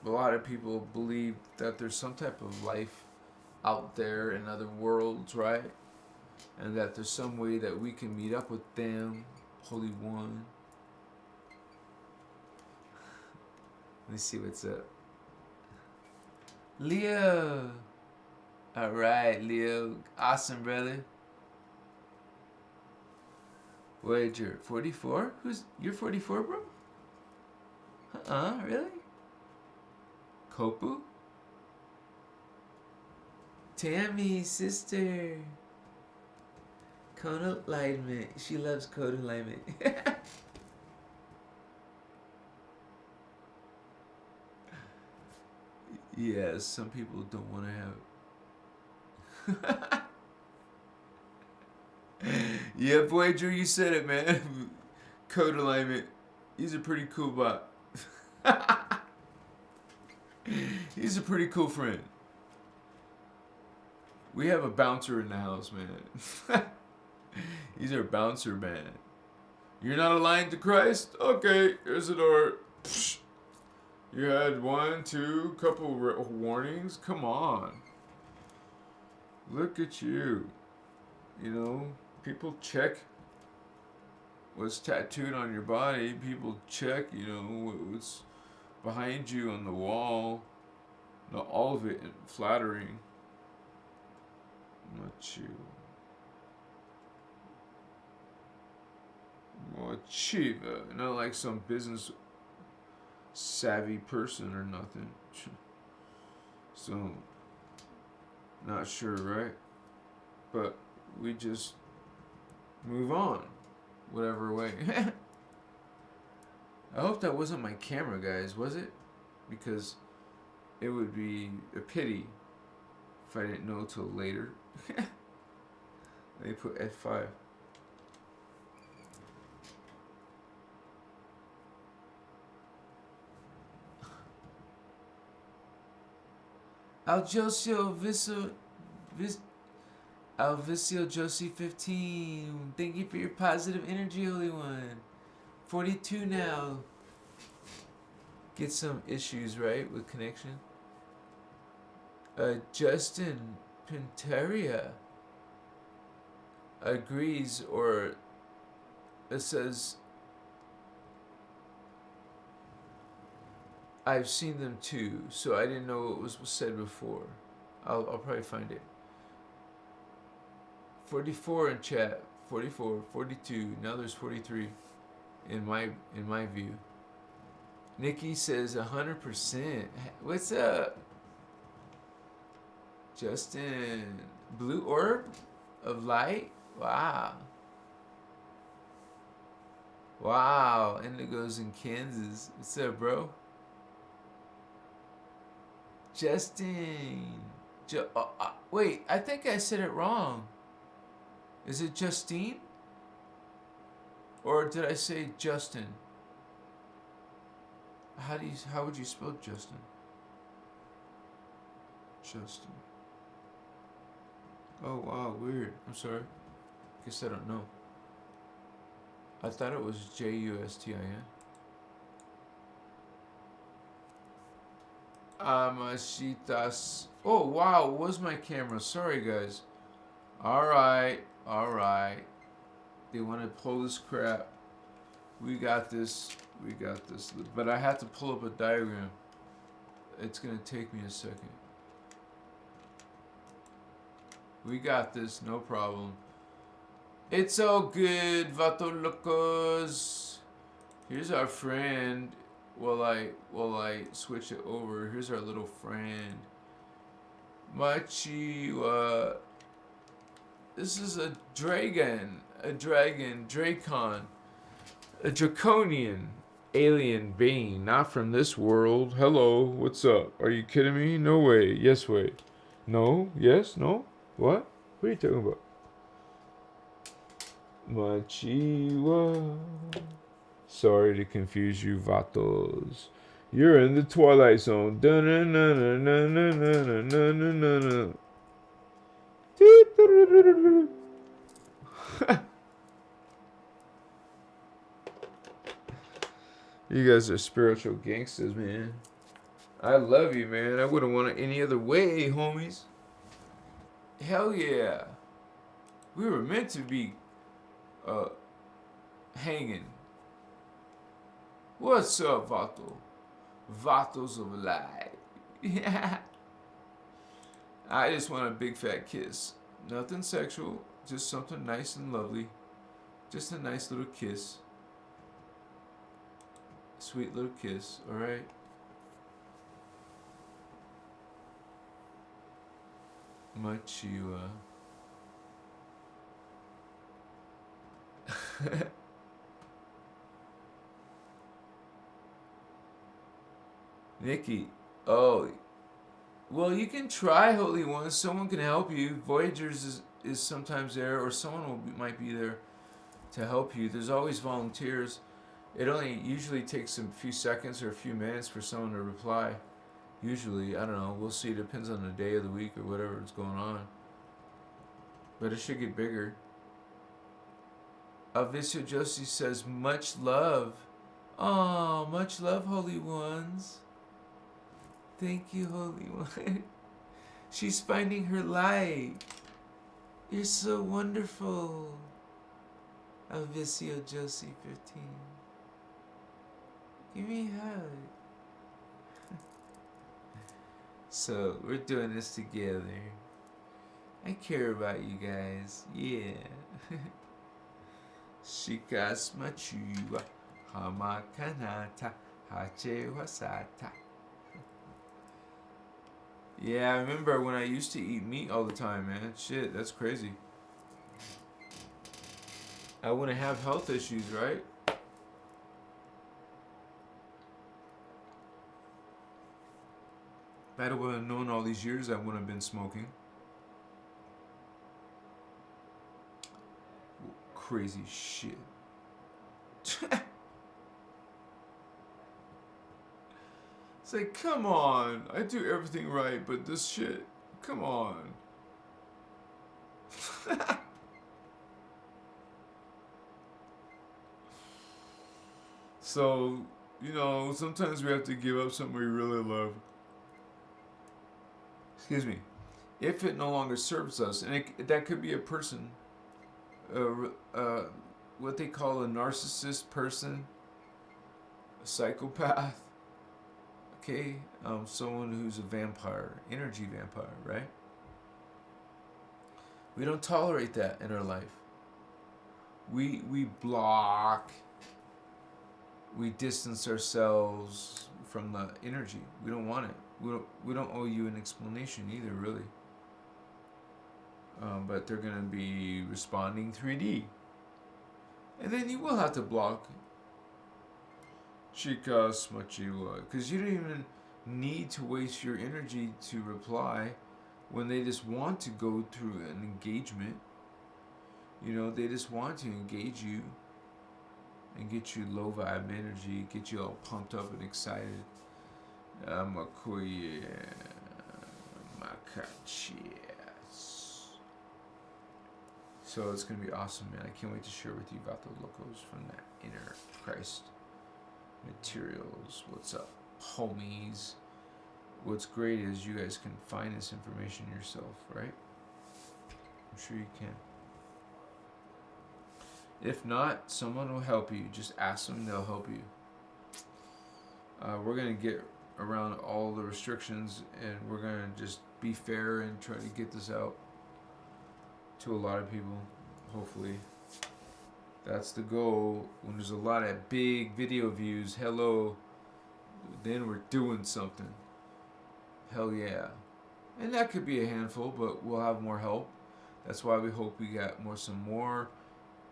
a lot of people believe that there's some type of life out there in other worlds, right? And that there's some way that we can meet up with them, Holy One. Let me see what's up. Leo. Alright, Leo. Awesome, brother. Voyager. 44? You're 44, bro? Really? Kopu? Tammy, sister. Cone alignment. She loves code alignment. Yeah, some people don't want to have it. Yeah, Voyager, you said it, man. Code alignment. He's a pretty cool bot. He's a pretty cool friend. We have a bouncer in the house, man. He's our bouncer, man. You're not aligned to Christ? Okay, here's the door. Psh. You had 1, 2, couple warnings. Come on. Look at you. You know, people check what's tattooed on your body. People check, you know, what's behind you on the wall. Not all of it flattering. Not you. Mochiva. Not like some business savvy person or nothing. So, not sure, right? But we just move on, whatever way. I hope that wasn't my camera, guys, was it? Because it would be a pity if I didn't know till later. They put F5. Alvicio Josie 15. Thank you for your positive energy, Holy One. 42 now. Get some issues, right, with connection. Justin Pinteria agrees, or it says, I've seen them too, so I didn't know what was said before. I'll probably find it. 44 in chat, 44, 42. Now there's 43 in my view. Nikki says 100%. What's up, Justin? Blue orb of light. Wow. Wow. Indigo's in Kansas. What's up, bro? Justin. Wait, I think I said it wrong. Is it Justine? Or did I say Justin? How would you spell Justin? Justin. Oh wow, weird. I'm sorry. Guess I don't know. I thought it was Justin. Amashitas. Oh wow, was my camera? Sorry guys. Alright. They want to pull this crap. We got this. But I have to pull up a diagram. It's gonna take me a second. We got this, no problem. It's all good, Vato Locos. Here's our friend. While I switch it over, here's our little friend. Machiwa. This is a dragon, Dracon. A draconian alien being, not from this world. Hello, what's up? Are you kidding me? No way. Yes way. No? Yes? No? What? What are you talking about? Machiwa. Sorry to confuse you, Vatos. You're in the Twilight Zone. You guys are spiritual gangsters, man. I love you, man. I wouldn't want it any other way, homies. Hell yeah. We were meant to be hanging. What's up, Vato? Vatos of life. Yeah. I just want a big fat kiss. Nothing sexual, just something nice and lovely. Just a nice little kiss. Sweet little kiss, alright? Machiwa. Nikki. Oh. Well, you can try, Holy One. Someone can help you. Voyagers is sometimes there, or someone might be there to help you. There's always volunteers. It only usually takes a few seconds or a few minutes for someone to reply. Usually, I don't know. We'll see. It depends on the day of the week or whatever is going on. But it should get bigger. Avisio Josie says, much love. Oh, much love, Holy Ones. Thank you, Holy One. She's finding her light. You're so wonderful. Alvicio Josie 15. Give me a hug. So, we're doing this together. I care about you guys. Yeah. Shikas machiwa. Hamakanata. Hache wasata. Yeah, I remember when I used to eat meat all the time, man. Shit, that's crazy. I wouldn't have health issues, right? If I would have known all these years, I wouldn't have been smoking. Crazy shit. It's like, come on. I do everything right, but this shit, come on. So, you know, sometimes we have to give up something we really love. Excuse me. If it no longer serves us, and that could be a person, what they call a narcissist person, a psychopath, okay, someone who's a vampire, energy vampire, right? We don't tolerate that in our life. We block. We distance ourselves from the energy. We don't want it. We don't owe you an explanation either, really. But they're gonna be responding 3D, and then you will have to block. Chikas machiwa, because you don't even need to waste your energy to reply when they just want to go through an engagement. You know, they just want to engage you and get you low vibe energy, get you all pumped up and excited. Makuye Makachias. So it's gonna be awesome, man. I can't wait to share with you about the locos from that inner Christ materials. What's up, homies? What's great is you guys can find this information yourself, right? I'm sure you can. If not, someone will help you. Just ask them, they'll help you. We're going to get around all the restrictions, and we're going to just be fair and try to get this out to a lot of people, hopefully. That's the goal. When there's a lot of big video views, hello, then we're doing something. Hell yeah. And that could be a handful, but we'll have more help. That's why we hope we got some more,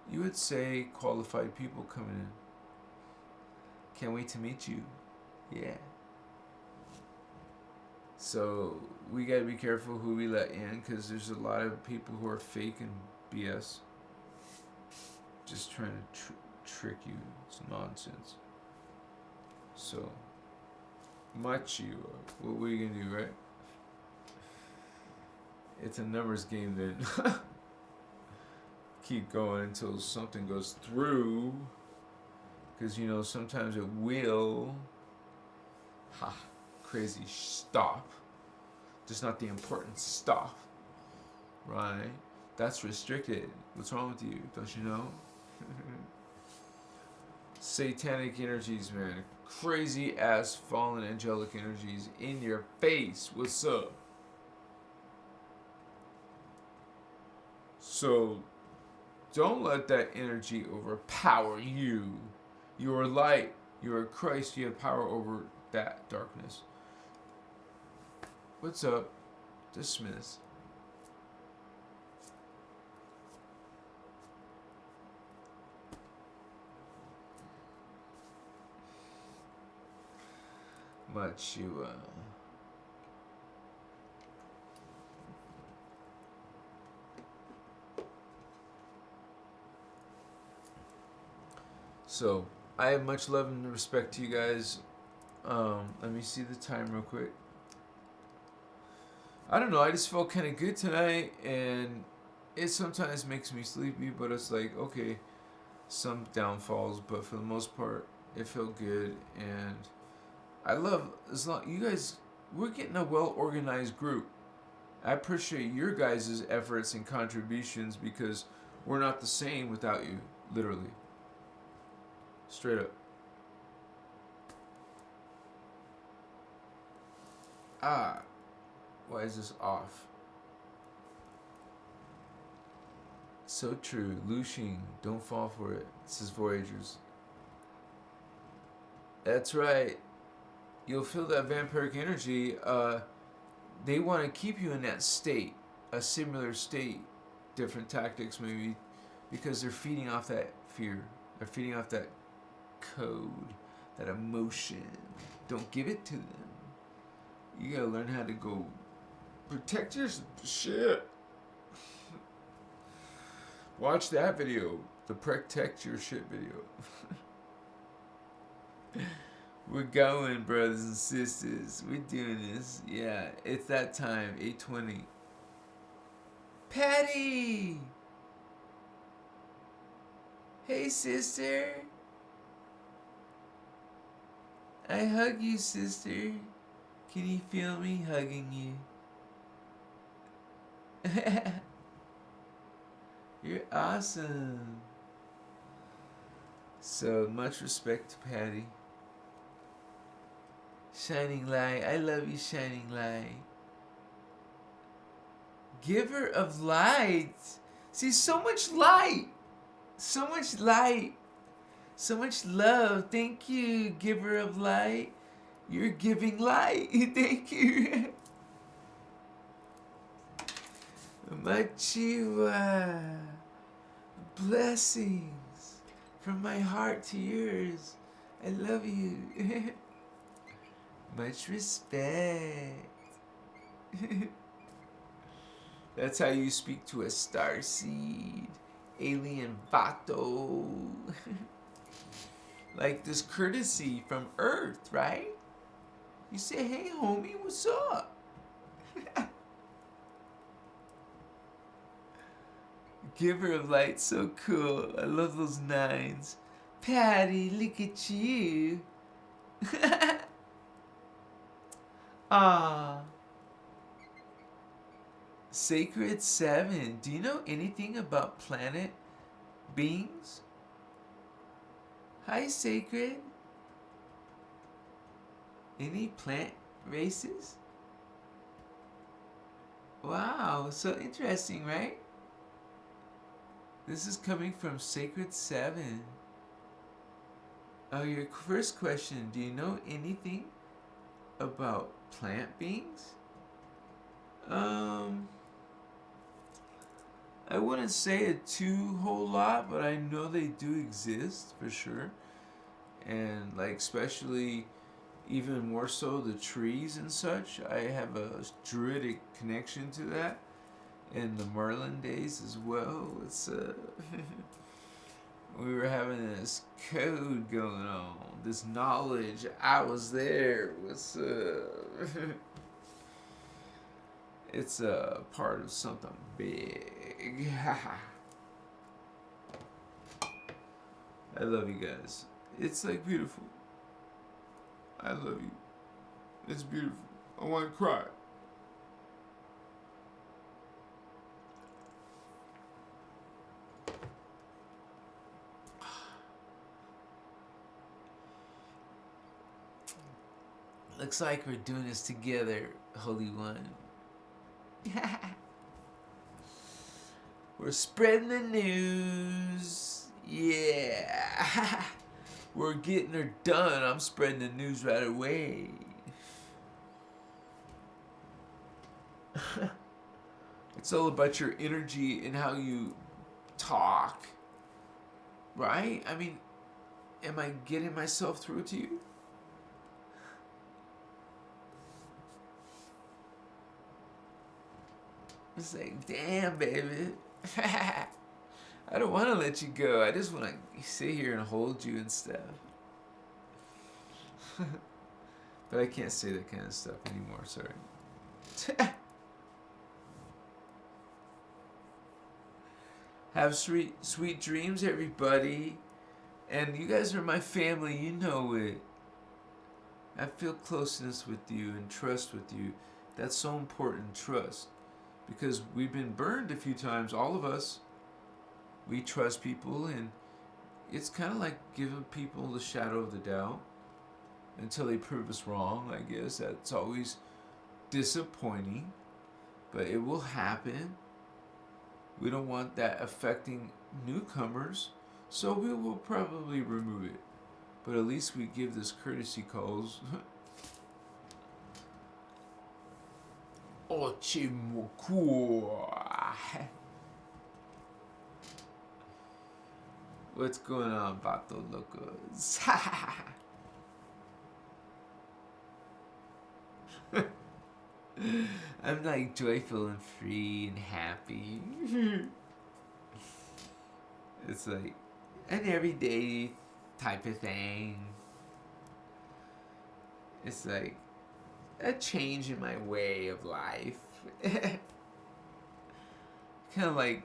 you would say, qualified people coming in. Can't wait to meet you. Yeah. So we gotta be careful who we let in, because there's a lot of people who are fake and BS. Just trying to trick you. It's nonsense. So, Machi, what were you gonna do, right? It's a numbers game then. Keep going until something goes through. Because, you know, sometimes it will. Ha. Crazy stuff. Just not the important stuff. Right? That's restricted. What's wrong with you? Don't you know? Satanic energies, man. Crazy ass fallen angelic energies in your face. What's up? So, don't let that energy overpower you. You are light. You are Christ. You have power over that darkness. What's up? Dismiss. Machua. So, I have much love and respect to you guys. Let me see the time real quick. I don't know, I just felt kind of good tonight, and it sometimes makes me sleepy, but it's like, okay, some downfalls, but for the most part, it felt good, and I love, as long, you guys, we're getting a well-organized group. I appreciate your guys' efforts and contributions, because we're not the same without you, literally. Straight up. Ah, why is this off? So true. Lushing, don't fall for it. This is Voyagers. That's right. You'll feel that vampiric energy. They want to keep you in that state, a similar state. Different tactics maybe, because they're feeding off that fear. They're feeding off that code, that emotion. Don't give it to them. You gotta learn how to go protect your shit. Watch that video, the protect your shit video. We're going, brothers and sisters. We're doing this. Yeah, it's that time, 8:20. Patty! Hey, sister. I hug you, sister. Can you feel me hugging you? You're awesome. So much respect to Patty. Shining light. I love you, shining light. Giver of light. See, so much light. So much light. So much love. Thank you, giver of light. You're giving light. Thank you. Machiwa. Blessings from my heart to yours. I love you. Much respect. That's how you speak to a starseed. Alien Vato. Like this courtesy from Earth, right? You say, hey homie, what's up? Giver of light, so cool. I love those nines. Patty, look at you. Ah. Sacred 7. Do you know anything about planet beings? Hi, Sacred. Any plant races? Wow, so interesting, right? This is coming from Sacred 7. Oh, your first question, do you know anything about plant beings? I wouldn't say a whole lot, but I know they do exist for sure. and like especially even more so the trees and such. I have a druidic connection to that in the Merlin days as well. It's we were having this code going on, this knowledge. I was there. It's a part of something big. I love you guys. It's like beautiful. I love you. It's beautiful. I want to cry. Looks like we're doing this together, Holy One. We're spreading the news. Yeah. We're getting her done. I'm spreading the news right away. It's all about your energy and how you talk. Right? I mean, am I getting myself through to you? It's like, damn, baby. I don't want to let you go. I just want to sit here and hold you and stuff. But I can't say that kind of stuff anymore, sorry. Have sweet dreams, everybody. And you guys are my family, you know it. I feel closeness with you and trust with you. That's so important, trust. Because we've been burned a few times, all of us. We trust people, and it's kind of like giving people the shadow of the doubt until they prove us wrong, I guess. That's always disappointing, but it will happen. We don't want that affecting newcomers, so we will probably remove it. But at least we give this courtesy calls. What's going on, Vato Locos? I'm like joyful and free and happy. It's like an everyday type of thing. It's like a change in my way of life. Kind of like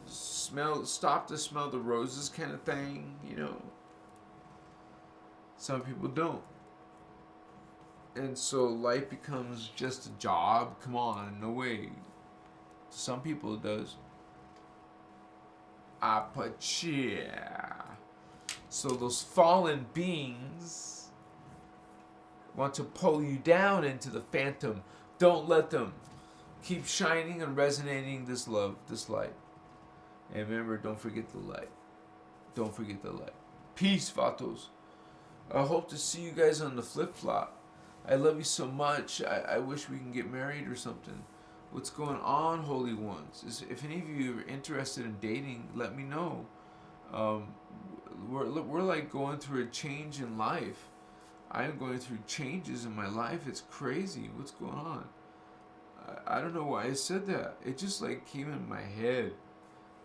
stop to smell the roses kind of thing, you know. Some people don't. And so life becomes just a job. Come on, no way. Some people it does. Apachia. So those fallen beings want to pull you down into the phantom. Don't let them. Keep shining and resonating this love, this light. And remember, don't forget the light. Don't forget the light. Peace, Vatos. I hope to see you guys on the flip-flop. I love you so much. I wish we can get married or something. What's going on, Holy Ones? If any of you are interested in dating, let me know. We're like going through a change in life. I am going through changes in my life. It's crazy. What's going on? I don't know why I said that. It just like came in my head.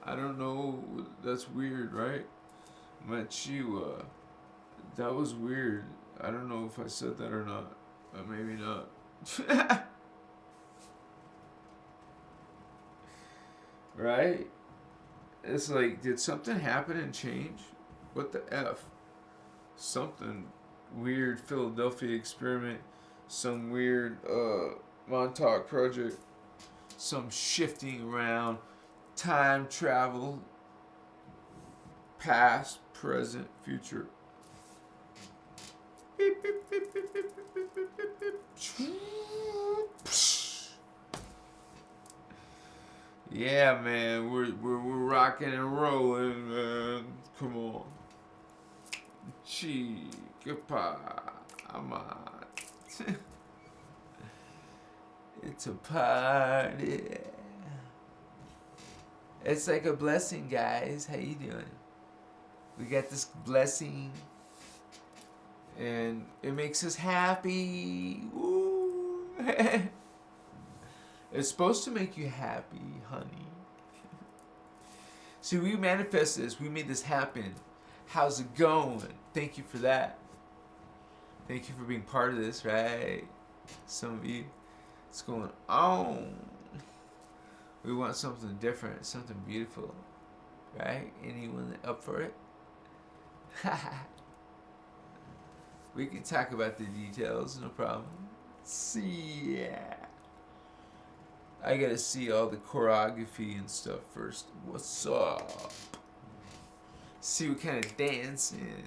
I don't know. That's weird, right? Machiwa. That was weird. I don't know if I said that or not. But maybe not. Right? It's like, did something happen and change? What the F? Something weird Philadelphia experiment. Some weird Montauk project. Some shifting around. Time travel. Past, present, future. Beep, beep, beep, beep, beep, beep, beep, beep, beep. Yeah, man, we're rocking and rolling, man. Come on. Chica, I'm on. It's a party. It's like a blessing, guys. How you doing? We got this blessing. And it makes us happy. Ooh. It's supposed to make you happy, honey. See, we manifest this. We made this happen. How's it going? Thank you for that. Thank you for being part of this, right? Some of you, what's going on? We want something different, something beautiful, right? Anyone up for it? We can talk about the details, no problem. See, yeah. I gotta see all the choreography and stuff first. What's up? See what kind of dancing.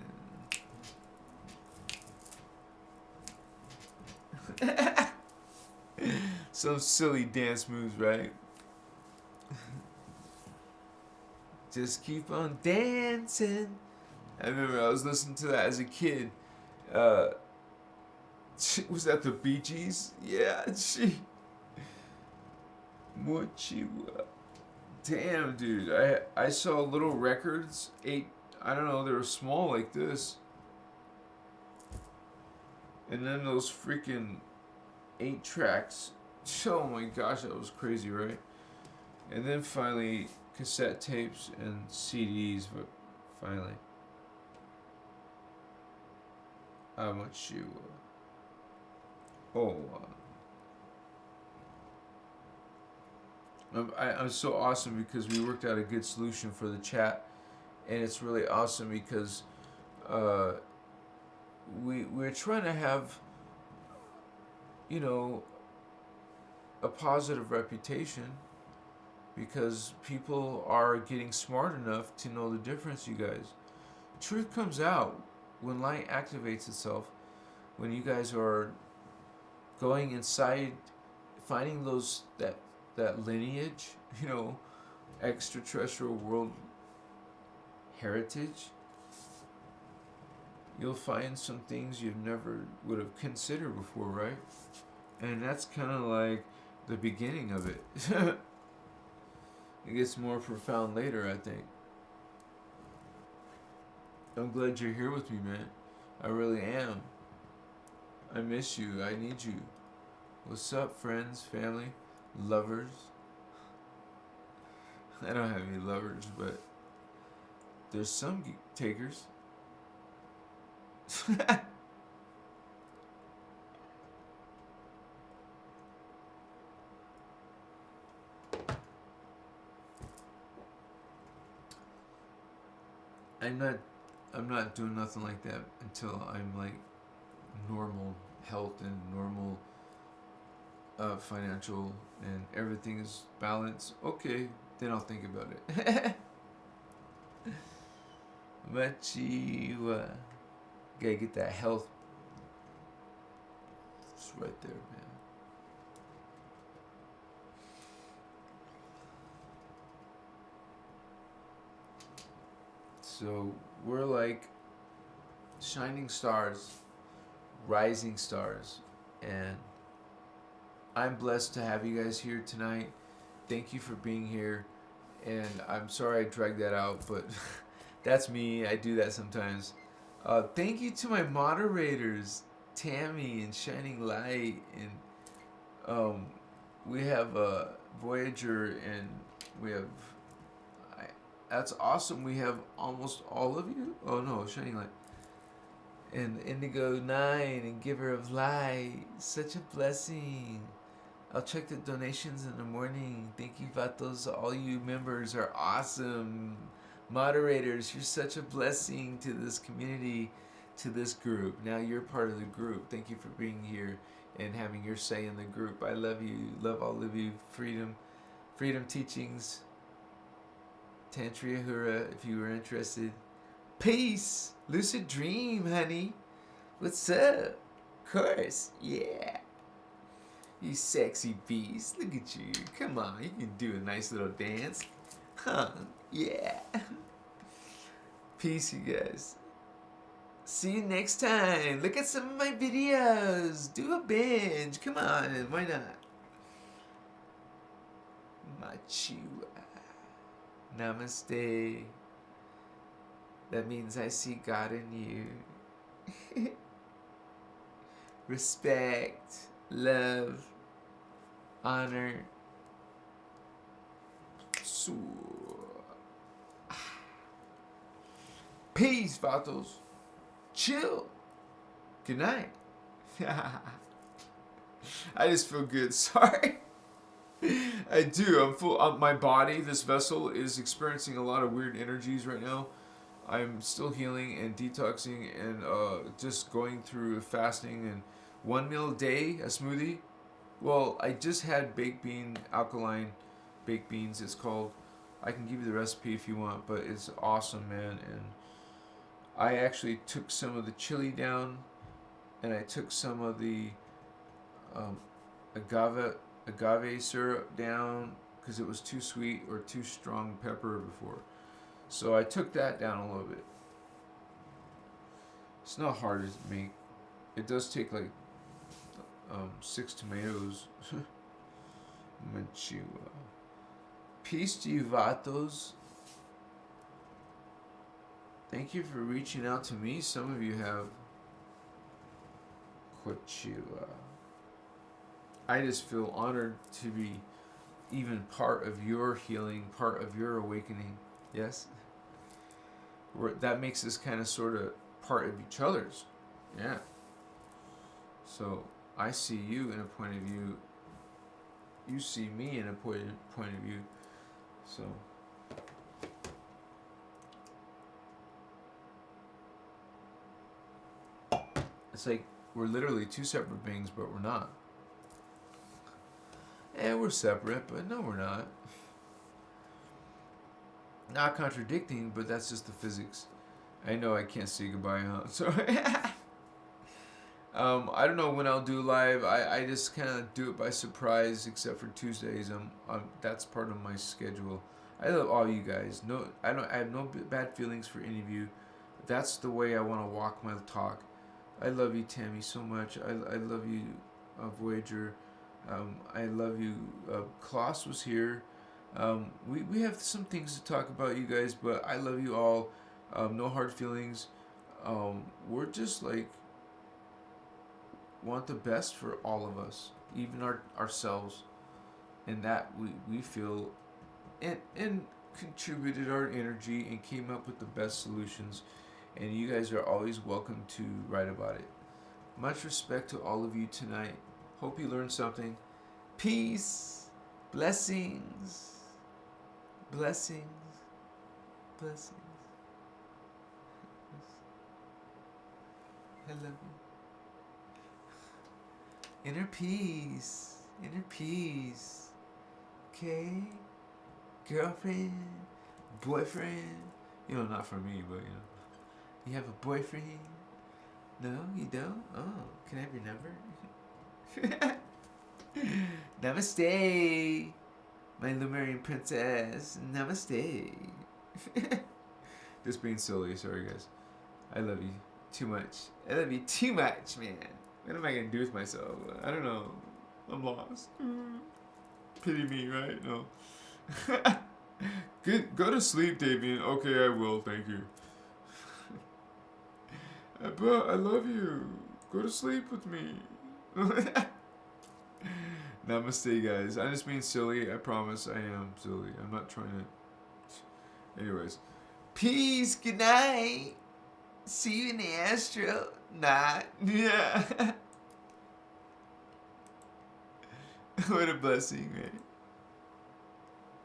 Some silly dance moves, right? Just keep on dancing. I remember I was listening to that as a kid. Was that the Bee Gees? Yeah, Mochiwa. Damn, dude. I saw little records. I don't know, they were small like this. And then those freaking 8 tracks. Oh my gosh, that was crazy, right? And then finally, cassette tapes and CDs, but finally. Mochiwa. Oh, I'm so awesome because we worked out a good solution for the chat, and it's really awesome because we're trying to have, you know, a positive reputation because people are getting smart enough to know the difference, you guys. Truth comes out when light activates itself, when you guys are going inside, finding that lineage, you know, extraterrestrial world heritage. You'll find some things you've never would have considered before, right? And that's kind of like the beginning of it. It gets more profound later, I think. I'm glad you're here with me, man. I really am. I miss you. I need you. What's up, friends, family, lovers? I don't have any lovers, but there's some takers. I'm not doing nothing like that until I'm like normal health and normal financial and everything is balanced. Okay, then I'll think about it. But you gotta get that health. It's right there, man. So we're like shining stars, rising stars, and I'm blessed to have you guys here tonight. Thank you for being here, and I'm sorry I dragged that out, but that's me. I do that sometimes. Thank you to my moderators, Tammy and Shining Light, and we have Voyager, and we have. That's awesome. We have almost all of you. Oh no, Shining Light. And Indigo 9 and Giver of Light. Such a blessing. I'll check the donations in the morning. Thank you, Vatos. All you members are awesome. Moderators, you're such a blessing to this community, to this group. Now you're part of the group. Thank you for being here and having your say in the group. I love you. Love all of you. Freedom teachings. Tantria Hura, if you were interested. Peace. Lucid dream, honey. What's up? Of course. Yeah. You sexy beast. Look at you. Come on. You can do a nice little dance. Huh. Yeah. Peace, you guys. See you next time. Look at some of my videos. Do a binge. Come on. Why not? Machiwa. Namaste. That means I see God in you. respect, love, honor. So, peace, Vatos. Chill. Good night. I just feel good. Sorry. I do. I'm full. My body, this vessel, is experiencing a lot of weird energies right now. I'm still healing and detoxing and just going through fasting and 1 meal a day, a smoothie. Well, I just had baked bean, alkaline baked beans, it's called. I can give you the recipe if you want, but it's awesome, man. And I actually took some of the chili down, and I took some of the agave syrup down because it was too sweet or too strong pepper before. So I took that down a little bit. It's not hard to make. It does take like 6 tomatoes. Peace to you, Vatos. Thank you for reaching out to me. Some of you have. I just feel honored to be even part of your healing, part of your awakening. Yes? That makes us kind of sort of part of each other's. Yeah. So I see you in a point of view. You see me in a point of view. So it's like we're literally two separate beings, but we're not. And we're separate, but no, we're not. Not contradicting, but that's just the physics. I know I can't say goodbye, huh? So I don't know when I'll do live. I just kind of do it by surprise, except for Tuesdays. That's part of my schedule. I love all you guys. I have no bad feelings for any of you. That's the way I want to walk my talk. I love you, Tammy, so much. I love you, Voyager. I love you. Klaus was here. We have some things to talk about, you guys, but I love you all. No hard feelings. We're just like want the best for all of us, even ourselves, and that we feel and contributed our energy and came up with the best solutions, and you guys are always welcome to write about it. Much respect to all of you tonight. Hope you learned something. Peace, blessings, blessings, blessings. I love you. Inner peace, inner peace. Okay? Girlfriend, boyfriend. You know, not for me, but you know. You have a boyfriend? No, you don't? Oh, can I have your number? Namaste, my Lemurian princess. Namaste. Just being silly, sorry guys. I love you too much. I love you too much, man. What am I gonna do with myself? I don't know. I'm lost. Pity me, right? No. Good. Go to sleep, Damien. Okay, I will. Thank you. But I love you. Go to sleep with me. Namaste, guys. I'm just being silly. I promise I am silly. I'm not trying to... Anyways. Peace. Good night. See you in the astral. Not. Yeah. What a blessing, man.